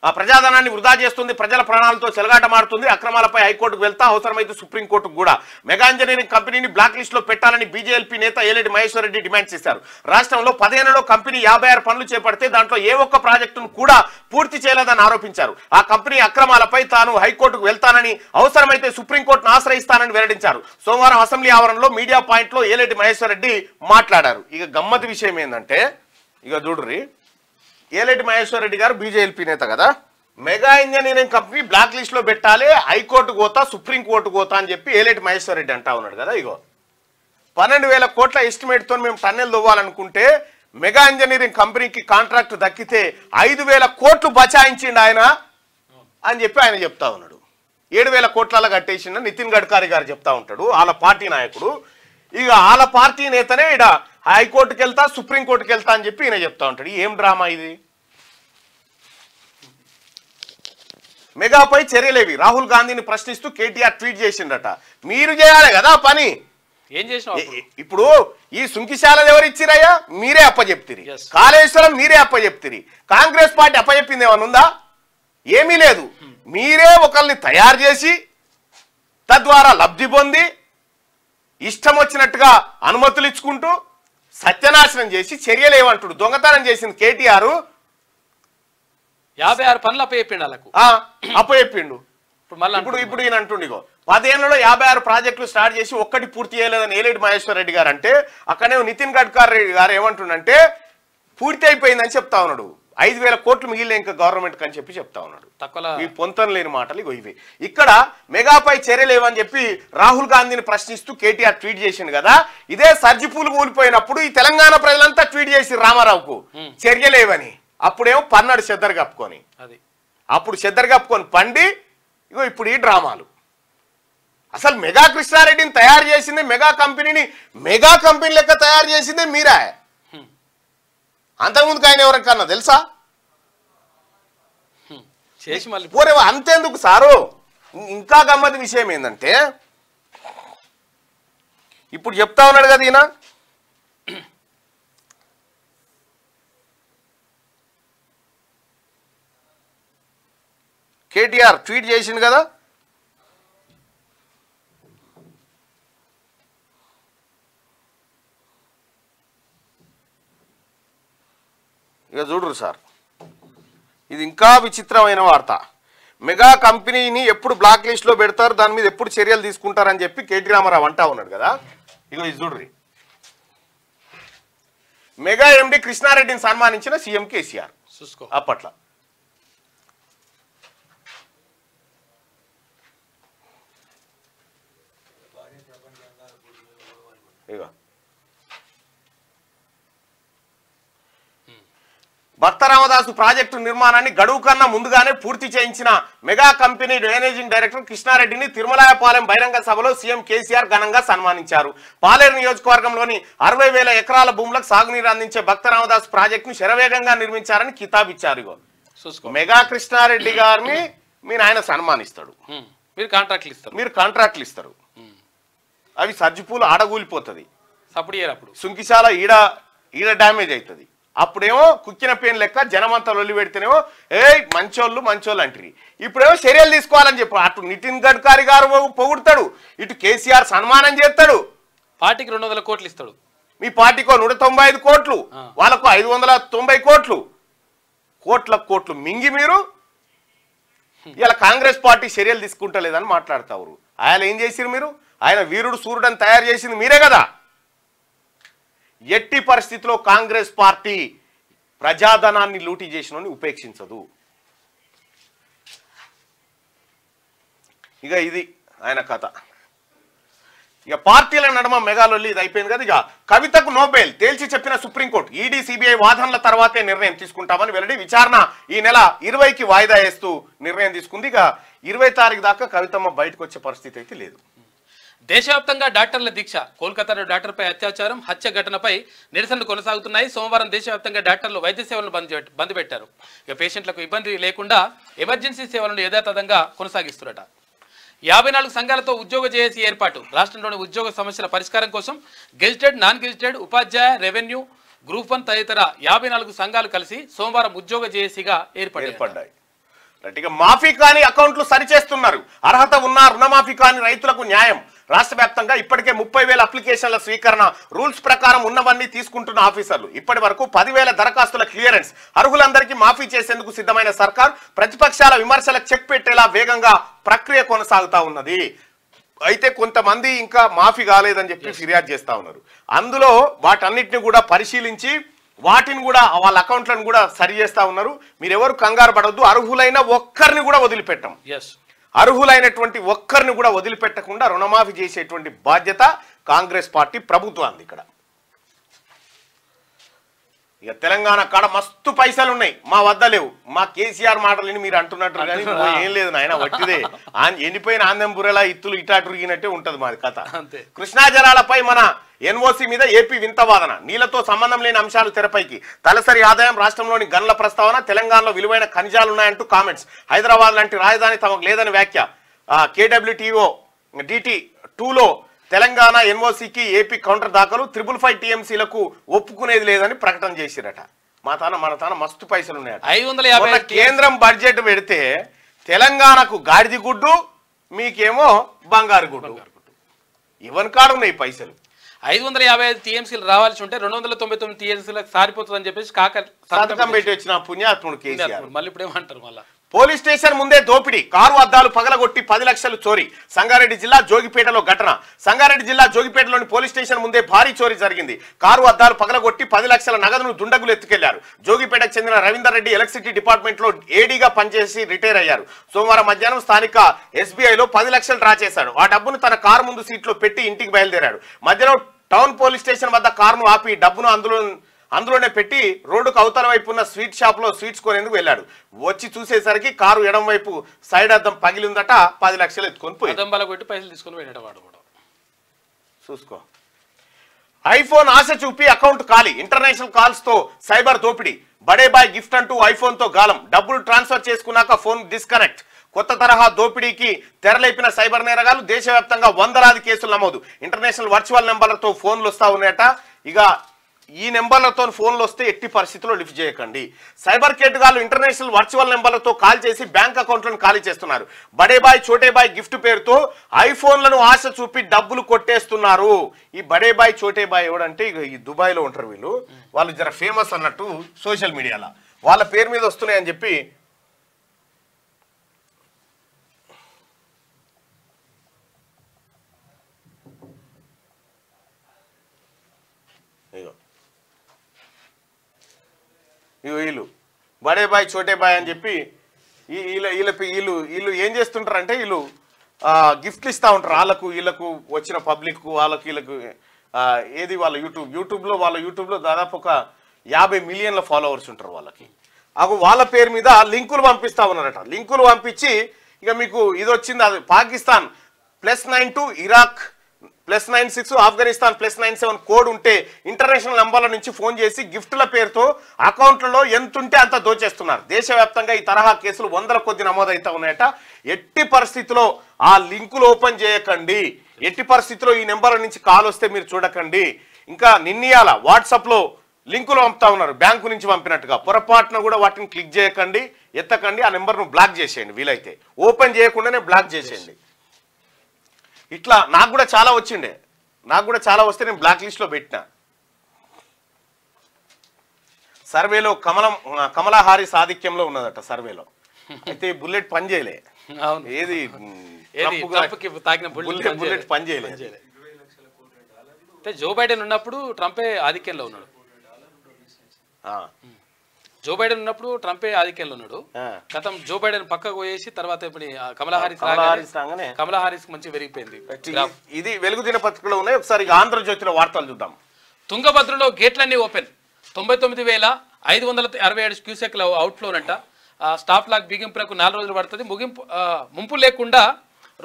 ప్రజాధనాన్ని వృధా చేస్తుంది, ప్రజల ప్రాణాలతో చెలగాటమాడుతుంది, అక్రమాలపై హైకోర్టుకు వెళ్తా అవసరమైతే సుప్రీంకోర్టుకు కూడా. మెగా ఇంజనీరింగ్ కంపెనీని బ్లాక్ లిస్ట్ లో పెట్టాలని బీజేపీ నేత ఏలేటి మహేశ్వర్ రెడ్డి డిమాండ్ చేశారు. రాష్ట్రంలో 10 ఏళ్లలో కంపెనీ 56 పనులు చేపడితే దాంట్లో ఏ ఒక్క ప్రాజెక్టును కూడా పూర్తి చేయలేదని ఆరోపించారు. ఆ కంపెనీ అక్రమాలపై తాను హైకోర్టుకు వెళ్తానని, అవసరమైతే సుప్రీంకోర్టును ఆశ్రయిస్తానని వెల్లడించారు. సోమవారం అసెంబ్లీ ఆవరణలో మీడియా పాయింట్ లో ఏలేటి మహేశ్వర్ రెడ్డి మాట్లాడారు. ఇక గమ్మత్ విషయం ఏంటంటే, ఇక చూడ్రి, ఏలేటి మహేశ్వర్ రెడ్డి గారు బీజేపీ నేత కదా, mega engineering company black list లో పెట్టాలి, హైకోర్టుకు పోతా, సుప్రీంకోర్టుకు పోతా అని చెప్పి ఏలేటి మహేశ్వర్ రెడ్డి అంటా ఉన్నాడు కదా. ఇగో 12,000 కోట్ల ఎస్టిమేట్ తో మేము టన్నెల్ తవ్వాలనుకుంటే మెగా ఇంజనీరింగ్ కంపెనీకి కాంట్రాక్ట్ దక్కితే 5,000 కోట్లు బచాయించిండు ఆయన అని చెప్పి ఆయన చెప్తా ఉన్నాడు. 7,000 కోట్ల కట్టేసిండు నితిన్ గడ్కరీ గారు చెప్తా ఉంటాడు, వాళ్ళ పార్టీ నాయకుడు. ఇక వాళ్ళ పార్టీ నేతనే ఇడ హైకోర్టుకి వెళ్తా, సుప్రీంకోర్టుకి వెళ్తా అని చెప్పి ఈయన చెప్తా ఉంటాడు. ఏం డ్రామా ఇది? మెగాపై చర్యలేవి, రాహుల్ గాంధీని ప్రశ్నిస్తూ కేటీఆర్ ట్వీట్ చేసిండట. మీరు చేయాలి కదా పని. ఏం చేసిన ఇప్పుడు ఈ సుంకిశాల ఎవరు ఇచ్చిరయ్యా? మీరే అప్పచెప్తిరి. కాళేశ్వరం మీరే అప్పచెప్తిరి. కాంగ్రెస్ పార్టీ అప్పచెప్పింది ఏమన్నా ఉందా? ఏమీ లేదు. మీరే ఒకరిని తయారు చేసి తద్వారా లబ్ధి పొంది ఇష్టం వచ్చినట్టుగా అనుమతులు ఇచ్చుకుంటూ సత్యనాశనం చేసి చర్యలు ఏమంటాడు? దొంగతనం చేసింది కేటీఆర్. 56 పనులు అప్పచెప్పిండు వాళ్ళకు. అప్పచెప్పిండు. ఇప్పుడు ఈయన అంటుండు, ఇగో 10 ఏళ్లలో 56 ప్రాజెక్టులు స్టార్ట్ చేసి ఒక్కటి పూర్తి చేయలేదని ఏలేటి మహేశ్వర్ రెడ్డి గారు అంటే, అక్కడే నితిన్ గడ్కరీ గారు ఏమంటుండంటే పూర్తి అయిపోయిందని చెప్తా ఉన్నాడు. 5,000 కోట్లు మిగిలిన ఇంకా గవర్నమెంట్ అని చెప్పి చెప్తా ఉన్నాడు. ఈ పొంతన లేని మాటలు ఇగో ఇవి. ఇక్కడ మెగాపై చర్యలేవని చెప్పి రాహుల్ గాంధీని ప్రశ్నిస్తూ కేటీఆర్ ట్వీట్ చేసిండు కదా. ఇదే సర్జిపూలు కూలిపోయినప్పుడు ఈ తెలంగాణ ప్రజలంతా ట్వీట్ చేసి రామారావుకు చర్యలేవని. అప్పుడేమో పన్నాడు చెద్దరు కప్పుకొని, అప్పుడు చెద్దరు కప్పుకొని పండి ఇగో ఇప్పుడు ఈ డ్రామాలు. అసలు మెగా కృష్ణారెడ్డిని తయారు చేసింది, మెగా కంపెనీని మెగా కంపెనీ లెక్క తయారు చేసిందే మీరా. అంతకుముందుకు ఆయన ఎవరికన్నా తెలుసా? పోరే అంతేందుకు సారు. ఇంకా గమ్మతి విషయం ఏంటంటే, ఇప్పుడు చెప్తా ఉన్నాడు కదా ఈయన, కేటీఆర్ ట్వీట్ చేసిండు కదా, ఇక చూడరు సార్, ఇది ఇంకా విచిత్రమైన వార్త. మెగా కంపెనీని ఎప్పుడు బ్లాక్ లిస్ట్ లో పెడతారు, దాని మీద ఎప్పుడు చర్యలు తీసుకుంటారని చెప్పి కేటీ రామారావు అంటా ఉన్నాడు కదా. ఇగో ఇది చూడ్రి, మెగా ఎండి కృష్ణారెడ్డిని సన్మానించిన సీఎం కేసీఆర్ అప్పట్లో. ఇగో భక్త రామదాసు ప్రాజెక్టు నిర్మాణాన్ని గడువు కన్నా ముందుగానే పూర్తి చేయించిన మెగా కంపెనీ మేనేజింగ్ డైరెక్టర్ కృష్ణారెడ్డిని తిరుమలాయపాలెం బహిరంగ సభలో సీఎం కేసీఆర్ ఘనంగా సన్మానించారు. పాలేరు నియోజకవర్గంలోని 60,000 ఎకరాల భూములకు సాగునీరు అందించే భక్త రామదాసు ప్రాజెక్టును శరవేగంగా నిర్మించారని కితాబ్ ఇచ్చారు. ఇగో మెగా కృష్ణారెడ్డి గారిని మీరు ఆయన సన్మానిస్తాడు, మీరు కాంట్రాక్ట్లు ఇస్తారు. అవి సర్జిపూలు ఆడగూలిపోతుంది, సుంకిశాల ఈడ డ్యామేజ్ అవుతుంది. అప్పుడేమో కుక్కిన పేన్ లెక్క జనమంతా లొల్లి పెడితేనేమో మంచోళ్ళు అంటారు. ఇప్పుడేమో చర్యలు తీసుకోవాలని చెప్పి అటు నితిన్ గడ్కరీ గారు పొగుడతాడు, ఇటు కేసీఆర్ సన్మానం చేస్తాడు. పార్టీకి 200 కోట్లు ఇస్తాడు, మీ పార్టీకో 195 కోట్లు, వాళ్ళకు 590 కోట్లు మింగి మీరు ఇలా కాంగ్రెస్ పార్టీ చర్యలు తీసుకుంటలేదని మాట్లాడతారు. ఆయన ఏం చేసిరు? మీరు ఆయన వీరుడు సూర్యుడని తయారు చేసింది మీరే కదా. ఎట్టి పరిస్థితిలో కాంగ్రెస్ పార్టీ ప్రజాధనాన్ని లూటీ చేసినోని ఉపేక్షించదు. ఇక ఇది ఆయన కథ. ఇక పార్టీల నడుమ మెగాలొల్లి ఇది అయిపోయింది కదా. ఇక కవితకు నోబెల్ తేల్చి చెప్పిన సుప్రీంకోర్టు, ఈడీ సిబిఐ వాదనల తర్వాతే నిర్ణయం తీసుకుంటామని వెల్లడి. విచారణ ఈ నెల 20కి వాయిదా వేస్తూ నిర్ణయం తీసుకుంది. ఇక 20 తారీఖు దాకా కవితమ్మ బయటకు వచ్చే పరిస్థితి అయితే లేదు. దేశవ్యాప్తంగా డాక్టర్ల దీక్ష. కోల్కతాలో డాక్టర్పై అత్యాచారం, హత్య ఘటనపై నిరసనలు కొనసాగుతున్నాయి. సోమవారం దేశవ్యాప్తంగా డాక్టర్లు వైద్య సేవలను బంద్ పెట్టారు. ఇక పేషెంట్లకు ఇబ్బంది లేకుండా ఎమర్జెన్సీ సేవలను యథాతథంగా కొనసాగిస్తున్నట. 54 సంఘాలతో ఉద్యోగ జేఏసీ ఏర్పాటు. రాష్ట్రంలోని ఉద్యోగ సమస్యల పరిష్కారం కోసం గెజిటెడ్, నాన్ గెజిటెడ్, ఉపాధ్యాయ, రెవెన్యూ, గ్రూప్ 1 తదితర 54 సంఘాలు కలిసి సోమవారం ఉద్యోగ జేఏసీగా ఏర్పడ్డాయి. ఇక మాఫీ కాని అకౌంట్లు సరిచేస్తున్నారు. అర్హత ఉన్న రుణమాఫీ కాని రైతులకు న్యాయం. రాష్ట్ర వ్యాప్తంగా ఇప్పటికే 30,000 అప్లికేషన్ల స్వీకరణ. రూల్స్ ప్రకారం ఉన్నవన్నీ తీసుకుంటున్న ఆఫీసర్లు. ఇప్పటి వరకు 10,000 దరఖాస్తుల క్లియరెన్స్. అర్హులందరికీ మాఫీ చేసేందుకు సిద్ధమైన సర్కార్ ప్రతిపక్షాల విమర్శలకు చెక్ పెట్టేలా వేగంగా ప్రక్రియ కొనసాగుతా ఉన్నది. అయితే కొంతమంది ఇంకా మాఫీ కాలేదని చెప్పి ఫిర్యాదు చేస్తా ఉన్నారు. అందులో వాటన్నిటిని కూడా పరిశీలించి వాటిని కూడా వాళ్ళ అకౌంట్లను కూడా సరి చేస్తా ఉన్నారు. మీరెవరు కంగారు పడవద్దు. అర్హులైన ఒక్కరిని కూడా వదిలిపెట్టాం. అర్హులైనటువంటి ఒక్కరిని కూడా వదిలిపెట్టకుండా రుణమాఫీ చేసేటువంటి బాధ్యత కాంగ్రెస్ పార్టీ ప్రభుత్వానికి. ఇక్కడ ఇక తెలంగాణ కాడ మస్తు పైసలు ఉన్నాయి, మా వద్ద లేవు. మా కేసీఆర్ మాటలని మీరు అంటున్నట్టు కానీ ఏం లేదు నాయన, వట్టిదే. ఎండిపోయిన ఆందెం బుర్రెలా ఇత్తులు ఇటాటురిగినట్టే ఉంటది మాది కథ. కృష్ణా జలాలపై మన ఎన్ఓసి మీద ఏపీ వింత వాదన. నీళ్లతో సంబంధం లేని అంశాలు తెరపైకి. తలసరి ఆదాయం, రాష్ట్రంలోని గనుల ప్రస్తావన, తెలంగాణలో విలువైన ఖనిజాలున్నాయంటూ కామెంట్స్. హైదరాబాద్ లాంటి రాజధాని తమకు లేదని వ్యాఖ్య. KWTO DT 2లో తెలంగాణ ఎన్ఓసికి ఏపీ కౌంటర్ దాఖలు. 555 TMCలకు ఒప్పుకునేది లేదని ప్రకటన చేసిరట. మన తాన మస్తు పైసలు ఉన్నాయట. 550 కేంద్రం బడ్జెట్ పెడితే తెలంగాణకు గాడిది గుడ్డు, మీకేమో బంగారు గుడ్డు. ఇవన్ కాడు ఉన్నాయి పైసలు. 555 TMCలు రావాల్సి ఉంటే 299 TMCలకు సారిపోతుందని చెప్పేసి సంతకం పెట్టి వచ్చిన పుణ్యాత్ముడు కేసీఆర్. మళ్ళీ ఇప్పుడు ఏమంటారు? మళ్ళీ పోలీస్ స్టేషన్ ముందే దోపిడీ. కారు అద్దాలు పగలగొట్టి 10 లక్షలు చోరీ. సంగారెడ్డి జిల్లా జోగిపేటలో ఘటన. సంగారెడ్డి జిల్లా జోగిపేటలోని పోలీస్ స్టేషన్ ముందే భారీ చోరీ జరిగింది. కారు అద్దాలు పగలగొట్టి 10 లక్షల నగదును దుండగులు ఎత్తుకెళ్లారు. జోగిపేటకు చెందిన రవీందర్ రెడ్డి ఎలక్ట్రిసిటీ డిపార్ట్మెంట్ లో ఏడీగా పనిచేసి రిటైర్ అయ్యారు. సోమవారం మధ్యాహ్నం స్థానిక SBIలో 10 లక్షలు డ్రా చేశాడు. ఆ డబ్బును తన కారు ముందు సీట్లో పెట్టి ఇంటికి బయలుదేరాడు. మధ్యలో టౌన్ పోలీస్ స్టేషన్ వద్ద కారును ఆపి డబ్బును అందులోనే పెట్టి రోడ్డుకు అవతల వైపు ఉన్న స్వీట్ షాప్ లో స్వీట్స్ కొనేందుకు వెళ్ళాడు. వచ్చి చూసేసరికి కారు ఎడం వైపు సైడ్ అద్దం పగిలిందట. 10 లక్షలు ఎత్తుకొని పోయి పైసలు తీసుకొని పోయినట వాడు కూడా. చూసుకో. ఐఫోన్ ఆశ చూపి అకౌంట్ ఖాళీ. ఇంటర్నేషనల్ కాల్స్ తో సైబర్ దోపిడీ. బడే బాయ్ గిఫ్ట్ అంటూ ఐఫోన్ తో గాలం. డబ్బులు ట్రాన్స్ఫర్ చేసుకున్నాక ఫోన్ డిస్కనెక్ట్. కొత్త తరహా దోపిడీకి తెరలేపిన సైబర్ నేరగాలు. దేశవ్యాప్తంగా 100 కేసులు నమోదు. ఇంటర్నేషనల్ వర్చువల్ నెంబర్లతో ఫోన్లు వస్తా ఉన్నాయట. ఇక ఈ నెంబర్లతో ఫోన్లు వస్తే ఎట్టి పరిస్థితుల్లో లిఫ్ట్ చేయకండి. సైబర్ కేటుగాళ్ళు ఇంటర్నేషనల్ వర్చువల్ నెంబర్లతో కాల్ చేసి బ్యాంక్ అకౌంట్లను ఖాళీ చేస్తున్నారు. బడేబాయ్ చోటేబాయ్ గిఫ్ట్ పేరుతో ఐఫోన్లను ఆశ చూపి డబ్బులు కొట్టేస్తున్నారు. ఈ బడేబాయ్ చోటేబాయ్ ఎవడంటే ఈ దుబాయ్లో ఉంటారు వీళ్ళు. వాళ్ళు జర ఫేమస్ అన్నట్టు సోషల్ మీడియాలో వాళ్ళ పేరు మీద వస్తున్నాయని చెప్పి వీళ్ళు బడే బాయ్ చోటే బాయ్ అని చెప్పి వీళ్ళు ఏం చేస్తుంటారంటే వీళ్ళు గిఫ్ట్లు ఇస్తూ ఉంటారు. వాళ్ళకు వీళ్ళకు వచ్చిన పబ్లిక్ వాళ్ళకి వీళ్ళకు ఏది వాళ్ళ యూట్యూబ్లో దాదాపు ఒక 50 మిలియన్ల ఫాలోవర్స్ ఉంటారు వాళ్ళకి. వాళ్ళ పేరు మీద లింకులు పంపిస్తా ఉన్నారట. లింకులు పంపించి ఇక మీకు ఇది వచ్చింది, అది పాకిస్తాన్ +92 ఇరాక్ +96 ఆఫ్ఘనిస్తాన్ +97 కోడ్ ఉంటే ఇంటర్నేషనల్ నంబర్ల నుంచి ఫోన్ చేసి గిఫ్ట్ల పేరుతో అకౌంట్లలో ఎంతుంటే అంత దోచేస్తున్నారు. దేశవ్యాప్తంగా ఈ తరహా కేసులు 100 కొద్ది నమోదవుతా ఉన్నాయట. ఎట్టి పరిస్థితిలో ఆ లింకులు ఓపెన్ చేయకండి. ఎట్టి పరిస్థితిలో ఈ నెంబర్ల నుంచి కాల్ వస్తే మీరు చూడకండి. ఇంకా నిన్నయాల వాట్సాప్లో లింకులు పంపుతా ఉన్నారు బ్యాంకు నుంచి పంపినట్టుగా. పొరపాటున కూడా వాటిని క్లిక్ చేయకండి, ఎత్తకండి. ఆ నెంబర్ను బ్లాక్ చేసేయండి. వీలైతే ఓపెన్ చేయకుండానే బ్లాక్ చేసేయండి. ఇట్లా నాకు కూడా చాలా వచ్చిండే. నాకు కూడా చాలా వస్తే నేను బ్లాక్ లిస్ట్లో పెట్టినా. సర్వేలో కమలా హారిస్ ఆధిక్యంలో ఉన్నదట సర్వేలో. అయితే బుల్లెట్ పని చేయలే. ఏది బుల్లెట్ పని చేయలే. జో బైడెన్ ఉన్నప్పుడు ట్రంపే ఆధిక్యంలో ఉన్నాడు. జో బైడెన్ ఉన్నప్పుడు ట్రంపే ఆధిక్యంలో ఉన్నాడు. గతం జో బైడెన్ పక్కకు పోయేసి తర్వాత ఇప్పుడు కమలా హారిస్ మంచి పెరిగిపోయింది. ఇది వెలుగు దినపత్రికలో ఉన్నాయి. ఒకసారి ఆంధ్రజ్యోతిలో వార్తలు చూద్దాం. తుంగభద్రలో గేట్లన్నీ ఓపెన్. 99,567 క్యూసెక్ల అవుట్ఫ్లోనంట. స్టాప్ లాక్ బిగింపులకు 4 రోజులు పడుతుంది. ముంపు లేకుండా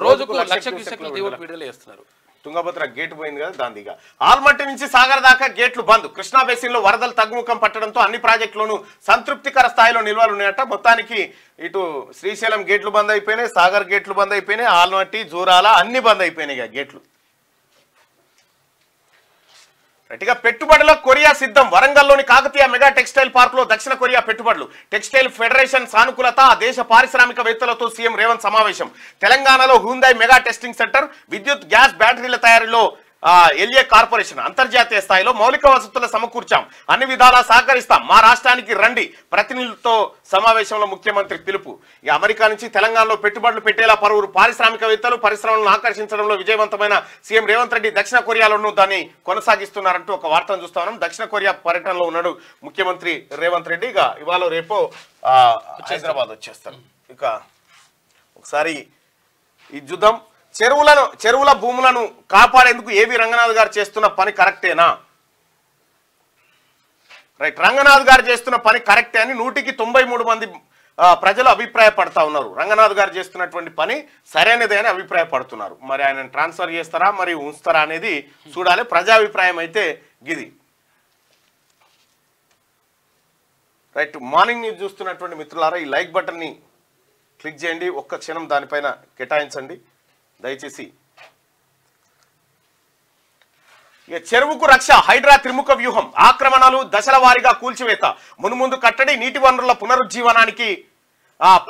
రోజుకు 1,00,000 క్యూసెక్ల దిగుబడి విడుదల చేస్తున్నారు. తుంగభద్ర గేటు పోయింది కదా దాందిగా. ఆల్మట్టి నుంచి సాగర్ దాకా గేట్లు బంద్. కృష్ణా బేసిన్ లో వరదలు తగ్గుముఖం పట్టడంతో అన్ని ప్రాజెక్టులోనూ సంతృప్తికర స్థాయిలో నిల్వలు ఉన్నాయట. మొత్తానికి ఇటు శ్రీశైలం గేట్లు బంద్ అయిపోయినాయి, సాగర్ గేట్లు బంద్ అయిపోయినాయి, ఆల్మట్టి జూరాల అన్ని బంద్ అయిపోయినాయి గేట్లు. గట్టిగా పెట్టుబడులకు కొరియా సిద్ధం. వరంగల్లోని కాకతీయ మెగా టెక్స్టైల్ పార్క్ లో దక్షిణ కొరియా పెట్టుబడులు. టెక్స్టైల్ ఫెడరేషన్ సానుకూలత. ఆ దేశ పారిశ్రామికవేత్తలతో సీఎం రేవంత్ సమావేశం. తెలంగాణలో హ్యుందాయ్ మెగా టెస్టింగ్ సెంటర్. విద్యుత్ గ్యాస్ బ్యాటరీల తయారీలో ఎల్ఏ కార్పొరేషన్. అంతర్జాతీయ స్థాయిలో మౌలిక వసతులు సమకూర్చాం, అన్ని విధాలా సహకరిస్తాం, మా రాష్ట్రానికి రండి. ప్రతినిధులతో సమావేశంలో ముఖ్యమంత్రి పిలుపు. ఈ అమెరికా నుంచి తెలంగాణలో పెట్టుబడులు పెట్టేలా పలువురు పారిశ్రామికవేత్తలు పరిశ్రమలను ఆకర్షించడంలో విజయవంతమైన సీఎం రేవంత్ రెడ్డి దక్షిణ కొరియాలోనూ దాన్ని కొనసాగిస్తున్నారంటూ ఒక వార్తను చూస్తా ఉన్నాం. దక్షిణ కొరియా పర్యటనలో ఉన్నాడు ముఖ్యమంత్రి రేవంత్ రెడ్డి. ఇక ఇవాళ రేపో హైదరాబాద్ వచ్చేస్తారు. ఇక ఒకసారి ఈ చూద్దాం. చెరువుల భూములను కాపాడేందుకు ఏవి రంగనాథ్ గారు చేస్తున్న పని కరెక్టేనా? రైట్, రంగనాథ్ గారు చేస్తున్న పని కరెక్టే అని 193 మంది ప్రజలు అభిప్రాయపడతా ఉన్నారు. రంగనాథ్ గారు చేస్తున్నటువంటి పని సరైనదే అని అభిప్రాయపడుతున్నారు. మరి ఆయన ట్రాన్స్ఫర్ చేస్తారా మరి ఉంచుతారా అనేది చూడాలి. ప్రజాభిప్రాయం అయితే గిది. రైట్, మార్నింగ్ న్యూస్ చూస్తున్నటువంటి మిత్రులారా ఈ లైక్ బటన్ ని క్లిక్ చేయండి. ఒక్క క్షణం దానిపైన కేటాయించండి దయచేసి. ఇక చెరువుకు రక్ష. హైడ్రా త్రిముఖ వ్యూహం. ఆక్రమణలు దశల వారీగా కూల్చివేత. మున్ముందు కట్టడి. నీటి వనరుల పునరుజ్జీవనానికి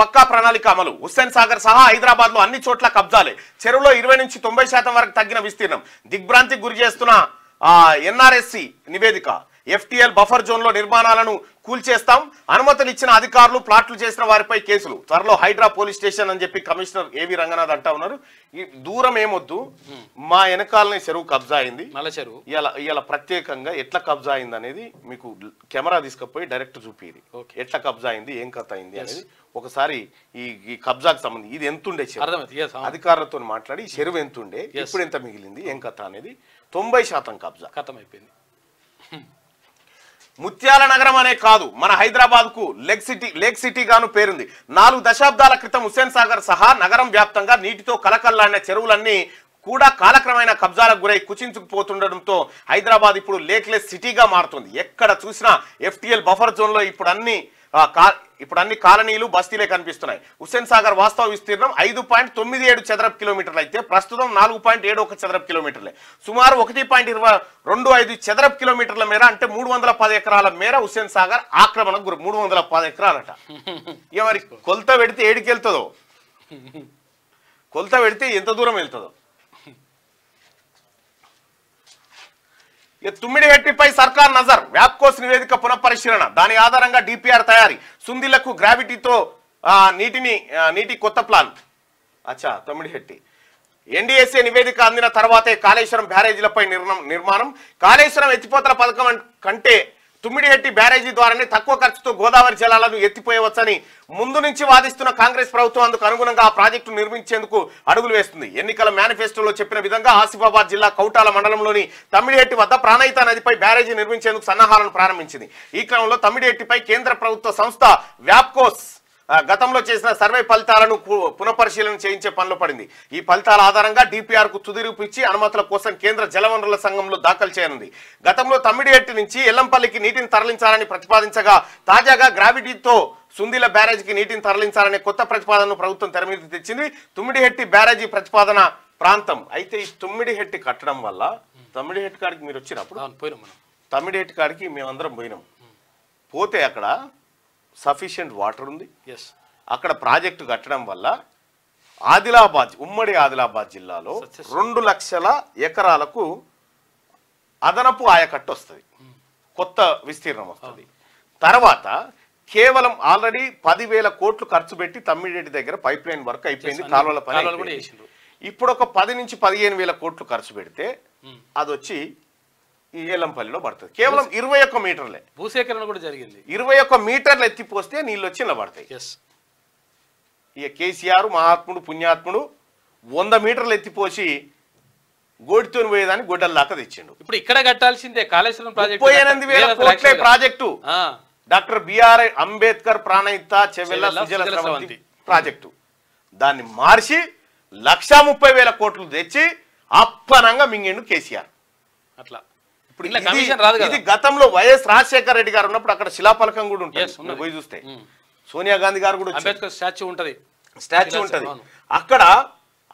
పక్కా ప్రణాళిక అమలు. హుస్సేన్ సాగర్ సహా హైదరాబాద్ లో అన్ని చోట్ల కబ్జాలే. చెరువులో 20 నుంచి 90% వరకు తగ్గిన విస్తీర్ణం. దిగ్భ్రాంతికి గురి చేస్తున్న ఎన్ఆర్ఎస్సి నివేదిక. ఎఫ్టీఎల్ బఫర్ జోన్ లో నిర్మాణాలను కూల్చేస్తాం. అనుమతులు ఇచ్చిన అధికారులు ప్లాట్లు చేసిన వారిపై కేసులు. త్వరలో హైడ్రా పోలీస్ స్టేషన్ అని చెప్పి కమిషనర్ ఏవి రంగనాథ్ అంటా ఉన్నారు. ఈ దూరం ఏమొద్దు, మా వెనకాలనే చెరువు కబ్జా అయింది. ఇలా ప్రత్యేకంగా ఎట్లా కబ్జా అయింది అనేది మీకు కెమెరా తీసుకుపోయి డైరెక్ట్ చూపిది. ఎట్లా కబ్జా అయింది, ఏం కథ అయింది అనేది ఒకసారి ఈ కబ్జాకు సంబంధించి ఇది ఎంతుండే అధికారులతో మాట్లాడి ఈ చెరువు ఎంతుండే, ఇప్పుడు ఎంత మిగిలింది, ఏం కథ అనేది 90% కబ్జా ఖతం అయిపోయింది. ముత్యాల నగరం అనే కాదు, మన హైదరాబాద్ కు లేక్ సిటీ గాను పేరుంది. 4 దశాబ్దాల క్రితం హుస్సేన్ సాగర్ సహా నగరం వ్యాప్తంగా నీటితో కలకల్లాడిన చెరువులన్నీ కూడా కాలక్రమైన కబ్జాలకు గురై కుచించుకుపోతుండడంతో హైదరాబాద్ ఇప్పుడు లేక్లెస్ సిటీగా మారుతుంది. ఎక్కడ చూసినా ఎఫ్టీఎల్ బఫర్ జోన్ లో ఇప్పుడు అన్ని కాలనీలు బస్తీలే కనిపిస్తున్నాయి. హుస్సేన్ సాగర్ వాస్తవ విస్తీర్ణం 5.97 చదరపు కిలోమీటర్లు అయితే ప్రస్తుతం 4.71 చదరపు కిలోమీటర్లే. సుమారు 1.25 చదరపు కిలోమీటర్ల మేర అంటే 310 ఎకరాల మేర హుస్సేన్ సాగర్ ఆక్రమణకు గురి. 310 ఎకరాలట. మరి కొలత పెడితే ఏడికి వెళ్తుందో, కొలత పెడితే ఎంత దూరం వెళ్తుందో. తుమ్మిడిహెట్టిపై సర్కార్ నజర్. వ్యాప్కోస్ నివేదిక పునఃపరిశీలన. దాని ఆధారంగా డిపిఆర్ తయారీ. సుందిలకు గ్రావిటీతో నీటి కొత్త ప్లాన్. తుమ్మిడిహెట్టి ఎన్డీఎస్ఏ నివేదిక అందిన తర్వాతే కాళేశ్వరం బ్యారేజీలపై నిర్మాణం. కాళేశ్వరం ఎత్తిపోతల పథకం కంటే తుమ్మిడిహెట్టి బ్యారేజీ ద్వారానే తక్కువ ఖర్చుతో గోదావరి జలాలను ఎత్తిపోయవచ్చని ముందు నుంచి వాదిస్తున్న కాంగ్రెస్ ప్రభుత్వం అందుకు అనుగుణంగా ఆ ప్రాజెక్టు నిర్మించేందుకు అడుగులు వేస్తుంది. ఎన్నికల మేనిఫెస్టోలో చెప్పిన విధంగా ఆసిఫాబాద్ జిల్లా కౌటాల మండలంలోని తమ్మిడిహెట్టి వద్ద ప్రాణహిత నదిపై బ్యారేజీ నిర్మించేందుకు సన్నాహాలను ప్రారంభించింది. ఈ క్రమంలో తమ్మిడిహెట్టిపై కేంద్ర ప్రభుత్వ సంస్థ వ్యాప్కోస్ గతంలో చేసిన సర్వే ఫలితాలను పునఃపరిశీలన చేయించే పనిలో పడింది. ఈ ఫలితాల ఆధారంగా డిపిఆర్ కు తుది రూపు ఇచ్చి అనుమతుల కోసం కేంద్ర జలవనరుల సంఘంలో దాఖలు చేయనుంది. గతంలో తమ్మిడిహెట్టి నుంచి ఎల్లంపల్లికి నీటిని తరలించాలని ప్రతిపాదించగా తాజాగా గ్రావిటీతో సుందిల బ్యారేజీకి నీటిని తరలించాలనే కొత్త ప్రతిపాదనను ప్రభుత్వం తెర మీద తెచ్చింది. తుమ్మిడిహెట్టి బ్యారేజీ ప్రతిపాదన ప్రాంతం అయితే ఈ తుమ్మిడిహెట్టి కట్టడం వల్ల తమ్మిడిహెట్టి కాడికి మీరు వచ్చినప్పుడు తమ్మిడిహెట్టి కాడికి మేమందరం పోయినాం. పోతే అక్కడ సఫిషియెంట్ వాటర్ ఉంది. అక్కడ ప్రాజెక్టు కట్టడం వల్ల ఉమ్మడి ఆదిలాబాద్ జిల్లాలో 2 లక్షల ఎకరాలకు అదనపు ఆయకట్టు వస్తుంది, కొత్త విస్తీర్ణం వస్తుంది. తర్వాత కేవలం ఆల్రెడీ 10,000 కోట్లు ఖర్చు పెట్టి తమ్మిడిహెట్టి దగ్గర పైప్ లైన్ వర్క్ అయిపోయింది, కాలువల పని. ఇప్పుడు ఒక 10 నుంచి 15,000 కోట్లు ఖర్చు పెడితే అది వచ్చి ఈ ఏలంపల్లిలో పడుతుంది. కేవలం 21 మీటర్లే భూసేకరణ కూడా జరిగింది. 21 మీటర్లు ఎత్తిపోస్తే నీళ్ళు వచ్చి నిలబడతాయి. ఇక కేసీఆర్ మహాత్ముడు పుణ్యాత్ముడు 100 మీటర్లు ఎత్తిపోసి గోడితో పోయేదాన్ని గొడ్డల దాకా తెచ్చిండు. ఇప్పుడు ఇక్కడ కట్టాల్సిందే కాళేశ్వరం ప్రాజెక్టు. 38,000 కోట్లే project. Doctor BR Ambedkar Pranahita Chevella Sujala Sravanthi project. దాన్ని మార్చి 130,000 కోట్లు తెచ్చి అప్పనంగా మింగిండు కేసీఆర్. అట్లా ఇప్పుడు ఇది గతంలో వైఎస్ రాజశేఖర రెడ్డి గారు ఉన్నప్పుడు అక్కడ శిలాఫలకం కూడా ఉంటుంది. పోయి చూస్తే సోనియా గాంధీ గారు కూడా అంబేద్కర్ స్టాచ్యూ ఉంటది.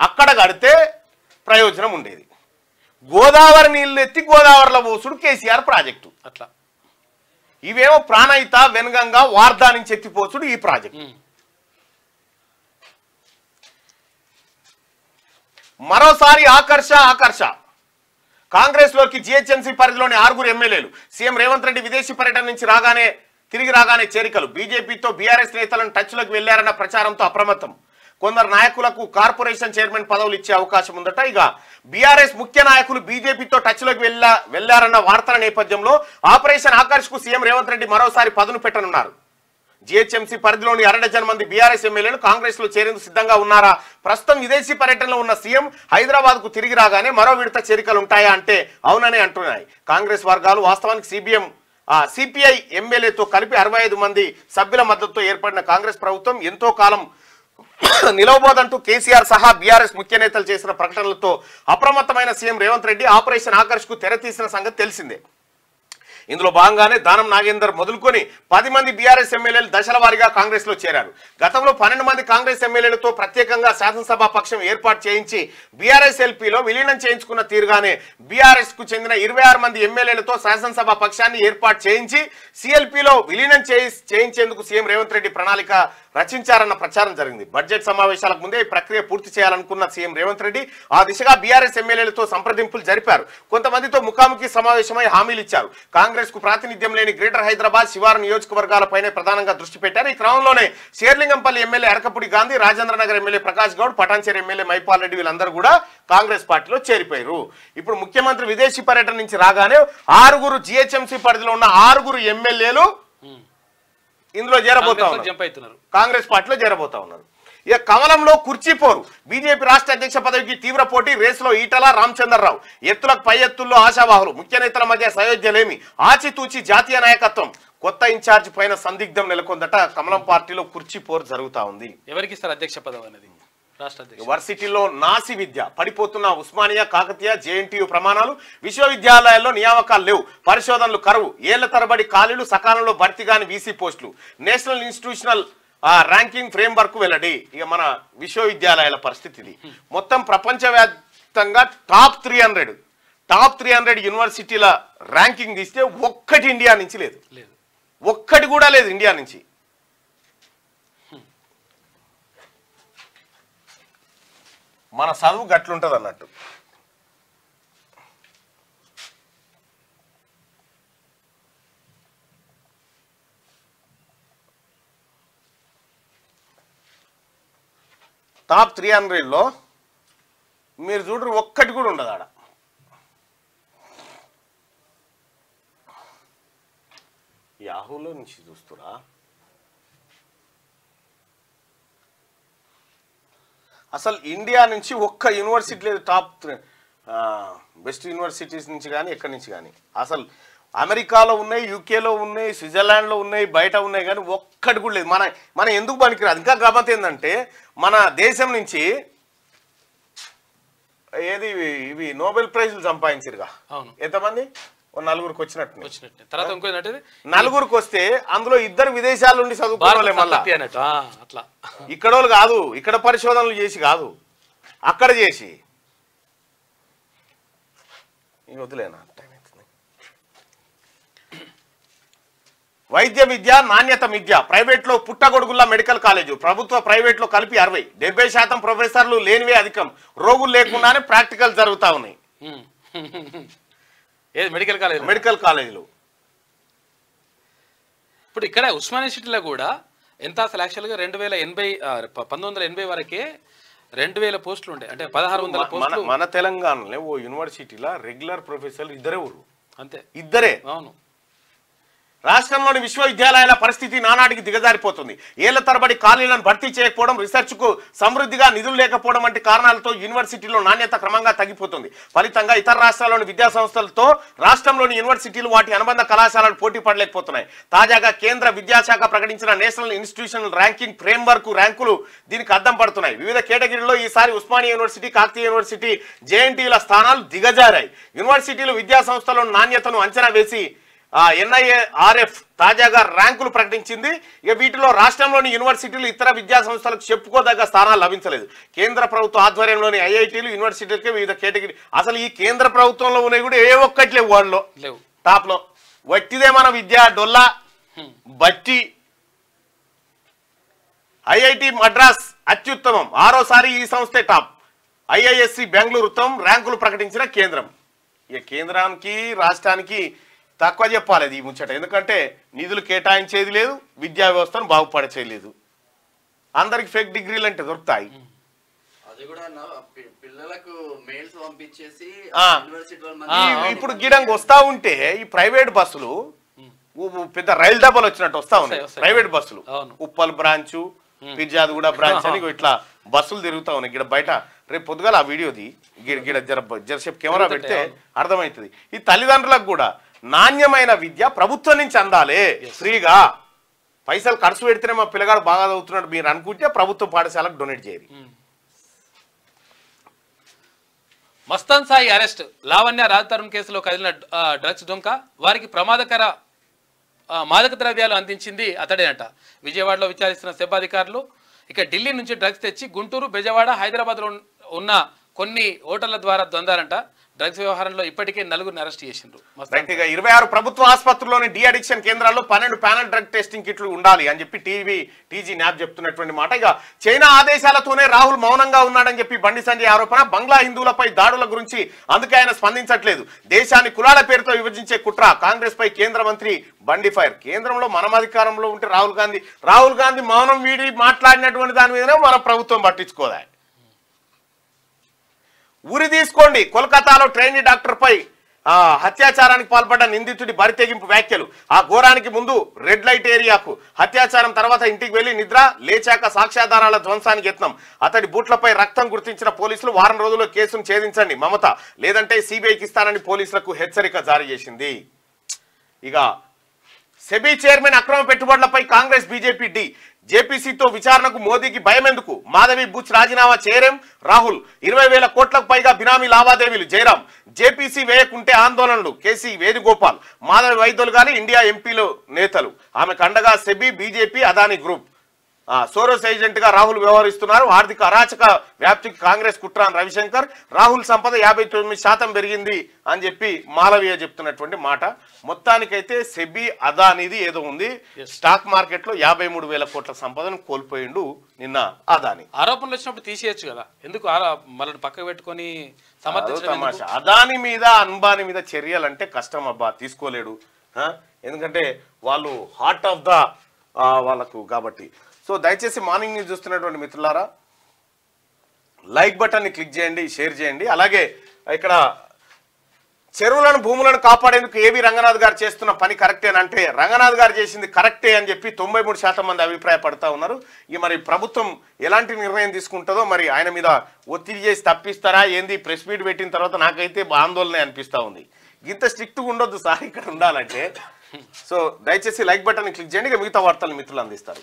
అక్కడ కడితే ప్రయోజనం ఉండేది. గోదావరి నీళ్లు ఎత్తి గోదావరిలో పోసుడు కేసీఆర్ ప్రాజెక్టు. అట్లా ఇవేమో ప్రాణహిత, వెనుగంగా, వార్దా నుంచి ఎత్తిపోసుడు ఈ ప్రాజెక్టు. మరోసారి ఆకర్ష కాంగ్రెస్ లోకి జిహెచ్ఎంసీ పరిధిలోని 6 ఎమ్మెల్యేలు. సీఎం రేవంత్ రెడ్డి విదేశీ పర్యటన నుంచి తిరిగి రాగానే చేరికలు. బీజేపీతో బీఆర్ఎస్ నేతలను టచ్లోకి వెళ్లారన్న ప్రచారంతో అప్రమత్తం. కొందరు నాయకులకు కార్పొరేషన్ చైర్మన్ పదవులు ఇచ్చే అవకాశం ఉందట. ఇక బీఆర్ఎస్ ముఖ్య నాయకులు బీజేపీతో టచ్లోకి వెళ్లారన్న వార్తల నేపథ్యంలో ఆపరేషన్ ఆకర్ష్ కు సీఎం రేవంత్ రెడ్డి మరోసారి పదును పెట్టనున్నారు. జిహెచ్ఎంసీ పరిధిలోని 6 డజన్ మంది బీఆర్ఎస్ ఎమ్మెల్యేలు కాంగ్రెస్ లో చేరేందుకు సిద్ధంగా ఉన్నారా? ప్రస్తుతం విదేశీ పర్యటనలో ఉన్న సీఎం హైదరాబాద్ కు తిరిగి రాగానే మరో విడత చేరికలు ఉంటాయా అంటే అవుననే అంటున్నాయి కాంగ్రెస్ వర్గాలు. వాస్తవానికి సిపిఐ ఎమ్మెల్యేతో కలిపి 65 మంది సభ్యుల మద్దతుతో ఏర్పడిన కాంగ్రెస్ ప్రభుత్వం ఎంతో కాలం నిలవబోదంటూ కేసీఆర్ సహా బీఆర్ఎస్ ముఖ్య నేతలు చేసిన ప్రకటనలతో అప్రమత్తమైన సీఎం రేవంత్ రెడ్డి ఆపరేషన్ ఆకర్ష్ కు తెరతీసిన సంగతి తెలిసిందే. ఇందులో భాగంగానే దానం నాగేందర్ మొదలుకొని 10 మంది బీఆర్ఎస్ ఎమ్మెల్యేలు దశల వారీగా కాంగ్రెస్ లో చేరారు. గతంలో 12 మంది కాంగ్రెస్ ఎమ్మెల్యేలతో ప్రత్యేకంగా శాసనసభ పక్షం ఏర్పాటు చేయించి బీఆర్ఎస్ ఎల్పీలో విలీనం చేయించుకున్న తీరుగానే బీఆర్ఎస్ కు చెందిన 26 మంది ఎమ్మెల్యేలతో శాసనసభ పక్షాన్ని ఏర్పాటు చేయించి సిఎల్పీలో విలీనం చేయించేందుకు సీఎం రేవంత్ రెడ్డి ప్రణాళిక రచించారన్న ప్రచారం జరిగింది. బడ్జెట్ సమావేశాలకు ముందే ఈ ప్రక్రియ పూర్తి చేయాలనుకున్న సీఎం రేవంత్ రెడ్డి ఆ దిశగా బీఆర్ఎస్ ఎమ్మెల్యేలతో సంప్రదింపులు జరిపారు. కొంతమందితో ముఖాముఖి సమావేశమై హామీలు ఇచ్చారు. కాంగ్రెస్ కు ప్రాతినిధ్యం లేని గ్రేటర్ హైదరాబాద్ శివారు నియోజకవర్గాలపైనే ప్రధానంగా దృష్టి పెట్టారు. ఈ క్రమంలోనే Serilingampally MLA Arekapudi Gandhi, Rajendranagar MLA Prakash Goud, Patancheru MLA Mypal Reddy వీళ్ళందరూ కూడా కాంగ్రెస్ పార్టీలో చేరిపోయారు. ఇప్పుడు ముఖ్యమంత్రి విదేశీ పర్యటన నుంచి రాగానే 6 జిహెచ్ఎంసీ పరిధిలో ఉన్న 6 ఎమ్మెల్యేలు ఇందులో చేరబోతా ఉన్నారు, కాంగ్రెస్ పార్టీలో చేరబోతా ఉన్నారు. ఇక కమలంలో కుర్చీ పోరు. బీజేపీ రాష్ట్ర అధ్యక్ష పదవికి తీవ్ర పోటీ. రేసులో ఈటల, రామచంద్రరావు. ఎత్తులకు పై ఎత్తుల్లో ఆశావాహులు. ముఖ్య నేతల మధ్య సయోధ్యలేమి. ఆచితూచి జాతీయ నాయకత్వం. కొత్త ఇన్ఛార్జ్ పైన సందిగ్ధం నెలకొందట. కమలం పార్టీలో కుర్చీ పోరు జరుగుతా ఉంది. ఎవరికి ఇస్తారు అధ్యక్ష పదవి అనేది? యూనివర్సిటీలో నాసి విద్య పడిపోతున్న ఉస్మానియా, కాకతీయ, జేఎన్టీయూ ప్రమాణాలు. విశ్వవిద్యాలయాల్లో నియామకాలు లేవు. పరిశోధనలు కరువు. ఏళ్ల తరబడి ఖాళీలు. సకాలంలో భర్తీ కాని వీసీ పోస్టులు. National institutional ranking frame work వెల్లడి. ఇక మన విశ్వవిద్యాలయాల పరిస్థితి ఇది. మొత్తం ప్రపంచవ్యాప్తంగా టాప్ 300 యూనివర్సిటీల ర్యాంకింగ్ తీస్తే ఒక్కటి ఇండియా నుంచి లేదు. ఒక్కటి కూడా లేదు ఇండియా నుంచి. మన చదువు గట్లుంటది అన్నట్టు. టాప్ 300లో మీరు చూడరు ఒక్కటి కూడా ఉండదు ఆడ. యాహూలో నుంచి చూస్తురా. అసలు ఇండియా నుంచి ఒక్క యూనివర్సిటీ లేదు టాప్ బెస్ట్ యూనివర్సిటీస్ నుంచి కానీ ఎక్కడి నుంచి కానీ. అసలు అమెరికాలో ఉన్నాయి, యూకేలో ఉన్నాయి, స్విట్జర్లాండ్లో ఉన్నాయి, బయట ఉన్నాయి, కానీ ఒక్కటి కూడా లేదు. మన ఎందుకు పనికిరాదు. ఇంకా గమ్మత్ ఏంటంటే మన దేశం నుంచి ఇవి నోబెల్ ప్రైజులు సంపాదించారుగా. ఎంతమంది? 4 వచ్చినట్టు. తర్వాత ఇంకో 4 వస్తే అందులో 2 విదేశాల నుండి చదువుకోవాలి. మళ్ళీ అట్లా ఇక్కడ కాదు, ఇక్కడ పరిశోధనలు చేసి కాదు, అక్కడ చేసి. వదిలేనా? వైద్య విద్య, నాణ్యత విద్య. ప్రైవేట్లో పుట్టగొడుగుల్లా మెడికల్ కాలేజు. ప్రభుత్వ ప్రైవేట్లో కలిపి 60. 70% ప్రొఫెసర్లు లేనివే అధికం. రోగులు లేకుండానే ప్రాక్టికల్ జరుగుతా ఉన్నాయి మెడికల్ కాలేజీలు. ఇప్పుడు ఇక్కడ ఉస్మానియా సిటీలో కూడా ఎంత అసలు యాక్చువల్గా 1980 వరకే 2000 పోస్టులు ఉండే, అంటే 1600 పోస్టులు. మన తెలంగాణలో ఓ యూనివర్సిటీలో రెగ్యులర్ ప్రొఫెసర్లు 2 అంతే. 2. అవును. రాష్ట్రంలోని విశ్వవిద్యాలయాల పరిస్థితి నానాటికి దిగజారిపోతుంది. ఏళ్ల తరబడి ఖాళీలను భర్తీ చేయకపోవడం, రీసెర్చ్ కు సమృద్ధిగా నిధులు లేకపోవడం వంటి కారణాలతో యూనివర్సిటీలో నాణ్యత క్రమంగా తగ్గిపోతుంది. ఫలితంగా ఇతర రాష్ట్రాల్లోని విద్యా సంస్థలతో రాష్ట్రంలోని యూనివర్సిటీలు వాటి అనుబంధ కళాశాలలు పోటీ పడలేకపోతున్నాయి. తాజాగా కేంద్ర విద్యాశాఖ ప్రకటించిన national institutional ranking frame work ర్యాంకులు దీనికి అద్దం పడుతున్నాయి. వివిధ కేటగిరీలో ఈసారి ఉస్మానియా యూనివర్సిటీ, కాకతీయ యూనివర్సిటీ, జేఎన్టీల స్థానాలు దిగజారాయి. యూనివర్సిటీలు విద్యా సంస్థల నాణ్యతను అంచనా వేసి NIRF తాజాగా ర్యాంకులు ప్రకటించింది. ఇక వీటిలో రాష్ట్రంలోని యూనివర్సిటీలు ఇతర విద్యా సంస్థలకు చెప్పుకోదగ్గ స్థానాలు లభించలేదు. కేంద్ర ప్రభుత్వ ఆధ్వర్యంలోని IITలు యూనివర్సిటీలకి వివిధ కేటగిరీ, అసలు ఈ కేంద్ర ప్రభుత్వంలో ఉన్నాయి కూడా ఏ ఒక్కటి లేవు వాళ్ళలో టాప్ లో. వట్టిదే మన విద్యా డొల్లా బట్టి. IIT మద్రాస్ అత్యుత్తమం, 6వసారి ఈ సంస్థే టాప్. IISc బెంగళూరు ఉత్తమం ర్యాంకులు ప్రకటించిన కేంద్రం. ఇక కేంద్రానికి రాష్ట్రానికి తక్కువ చెప్పాలి ఈ ముచ్చట, ఎందుకంటే నిధులు కేటాయించేది లేదు, విద్యా వ్యవస్థను బాగుపడచేయలేదు. అందరికి ఫేక్ డిగ్రీలు అంటే దొరుకుతాయి. అది కూడా పిల్లలకు మెయిల్స్ పంపించేసి ఇప్పుడు గిడంగా వస్తా ఉంటే ఈ ప్రైవేట్ బస్సులు పెద్ద రైలు డబ్బాలు వచ్చినట్టు వస్తా ఉన్నాయి. ప్రైవేట్ బస్సులు ఉప్పల్ బ్రాంచు, పిర్జాద్ కూడా బ్రాంచ్ అని ఇట్లా బస్సులు తిరుగుతా ఉన్నాయి. గిడ బయట రేపు పొద్దుగాల ఆ వీడియోది గిడ జరసేపు కెమెరా పెడితే అర్థమవుతుంది. ఈ తల్లిదండ్రులకు కూడా నాణ్యమైన విద్య ప్రభుత్వం నుంచి అందాలి ఫ్రీగా. పైసలు ఖర్చు పెడితేనే మా పిల్లగాడు బాగా చదువుతున్నాడు మీరు అనుకుంటే ప్రభుత్వ పాఠశాలకు డొనేట్ చేయాలి. మస్తాన్ సాయి అరెస్ట్, లావణ్య రాజతరుణ్ కేసులో కదిలిన డ్రగ్స్ డొంక, వారికి ప్రమాదకర మాదక ద్రవ్యాలు అందించింది అతడేనట. విజయవాడలో విచారిస్తున్న సెబ్ అధికారులు ఇక ఢిల్లీ నుంచి డ్రగ్స్ తెచ్చి గుంటూరు, బెజవాడ, హైదరాబాద్లో ఉన్న కొన్ని హోటళ్ల ద్వారా దొందారంట. డ్రగ్స్ వ్యవహారంలో ఇప్పటికే 4గురిని అరెస్ట్ చేసిండ్రు. 26 ప్రభుత్వ ఆసుపత్రుల్లోని డి అడిక్షన్ కేంద్రాల్లో 12 ప్యానల్ డ్రగ్ టెస్టింగ్ కిట్లు ఉండాలి అని చెప్పి టీజీ న్యాప్ చెప్తున్నటువంటి మాట. ఇక చైనా ఆదేశాలతోనే రాహుల్ మౌనంగా ఉన్నాడని చెప్పి బండి సంజయ్ ఆరోపణ. బంగ్లా హిందువులపై దాడుల గురించి అందుకే ఆయన స్పందించట్లేదు. దేశాన్ని కులాల పేరుతో విభజించే కుట్ర కాంగ్రెస్ పై కేంద్ర మంత్రి బండి ఫైర్. కేంద్రంలో మనం అధికారంలో ఉంటే రాహుల్ గాంధీ మౌనం వీడి మాట్లాడినటువంటి దాని మీదనే మన ప్రభుత్వం పట్టించుకోదా. ఉరి తీసుకోండి, కోల్కతాలో ట్రైనీ డాక్టర్ పై హత్యాచారానికి పాల్పడ్డ నిందితుడి బరితెగింపు వ్యాఖ్యలు. ఆ ఘోరానికి ముందు రెడ్ లైట్ ఏరియాకు, హత్యాచారం తర్వాత ఇంటికి వెళ్లి నిద్ర, లేచాక సాక్ష్యాధారాల ధ్వంసానికి యత్నం. అతడి బూట్లపై రక్తం గుర్తించిన పోలీసులు 1 రోజుల్లో కేసును ఛేదించండి మమత, లేదంటే సిబిఐకి ఇస్తానని పోలీసులకు హెచ్చరిక జారీ చేసింది. ఇక సెబీ చైర్మన్ అక్రమ పెట్టుబడులపై కాంగ్రెస్ బీజేపీ డి. జేపీసీతో విచారణకు మోదీకి భయం ఎందుకు? మాధవి బుచ్ రాజీనామా చేయరేం రాహుల్. 20,000 కోట్లకు పైగా బినామీ లావాదేవీలు జయరాం. జేపీసీ వేయకుంటే ఆందోళనలు కేసీ వేణుగోపాల్. మాధవి వైద్యులు గాని ఇండియా ఎంపీలు నేతలు. ఆమెకు అండగా SEBI, BJP, Adani group. Soros agent గా రాహుల్ వ్యవహరిస్తున్నారు. ఆర్థిక అరాచక వ్యాప్తికి కాంగ్రెస్ కుట్ర అని రవిశంకర్. రాహుల్ సంపద 59% పెరిగింది అని చెప్పి మాలవీయ చెప్తున్నటువంటి మాట. మొత్తానికైతే సెబీ అదానీది ఏదో ఉంది. స్టాక్ మార్కెట్ లో 53,000 కోట్ల సంపదను కోల్పోయిండు నిన్న అదానీ. ఆరోపణలు వచ్చినప్పుడు తీసేయచ్చు కదా, ఎందుకు మళ్ళీ పక్క పెట్టుకొని తమాషా. అదానీ మీద, అంబానీ మీద చర్యలంటే కష్టం అబ్బా, తీసుకోలేడు. ఎందుకంటే వాళ్ళు హార్ట్ ఆఫ్ ద వాళ్ళకు కాబట్టి. సో దయచేసి మార్నింగ్ న్యూస్ చూస్తున్నటువంటి మిత్రులారా లైక్ బటన్ని క్లిక్ చేయండి, షేర్ చేయండి. అలాగే ఇక్కడ చెరువులను, భూములను కాపాడేందుకు ఏవి రంగనాథ్ గారు చేస్తున్న పని కరెక్టేనంటే రంగనాథ్ గారు చేసింది కరెక్టే అని చెప్పి 93% మంది అభిప్రాయపడతా ఉన్నారు. ఇక మరి ప్రభుత్వం ఎలాంటి నిర్ణయం తీసుకుంటుందో, మరి ఆయన మీద ఒత్తిడి చేసి తప్పిస్తారా ఏంది? ప్రెస్ మీట్ పెట్టిన తర్వాత నాకైతే ఆందోళన అనిపిస్తూ ఉంది. ఇంత స్ట్రిక్ట్గా ఉండొద్దు సార్ ఇక్కడ ఉండాలంటే. సో దయచేసి లైక్ బటన్ని క్లిక్ చేయండి. ఇక మిగతా వార్తలు మిత్రులు అందిస్తారు.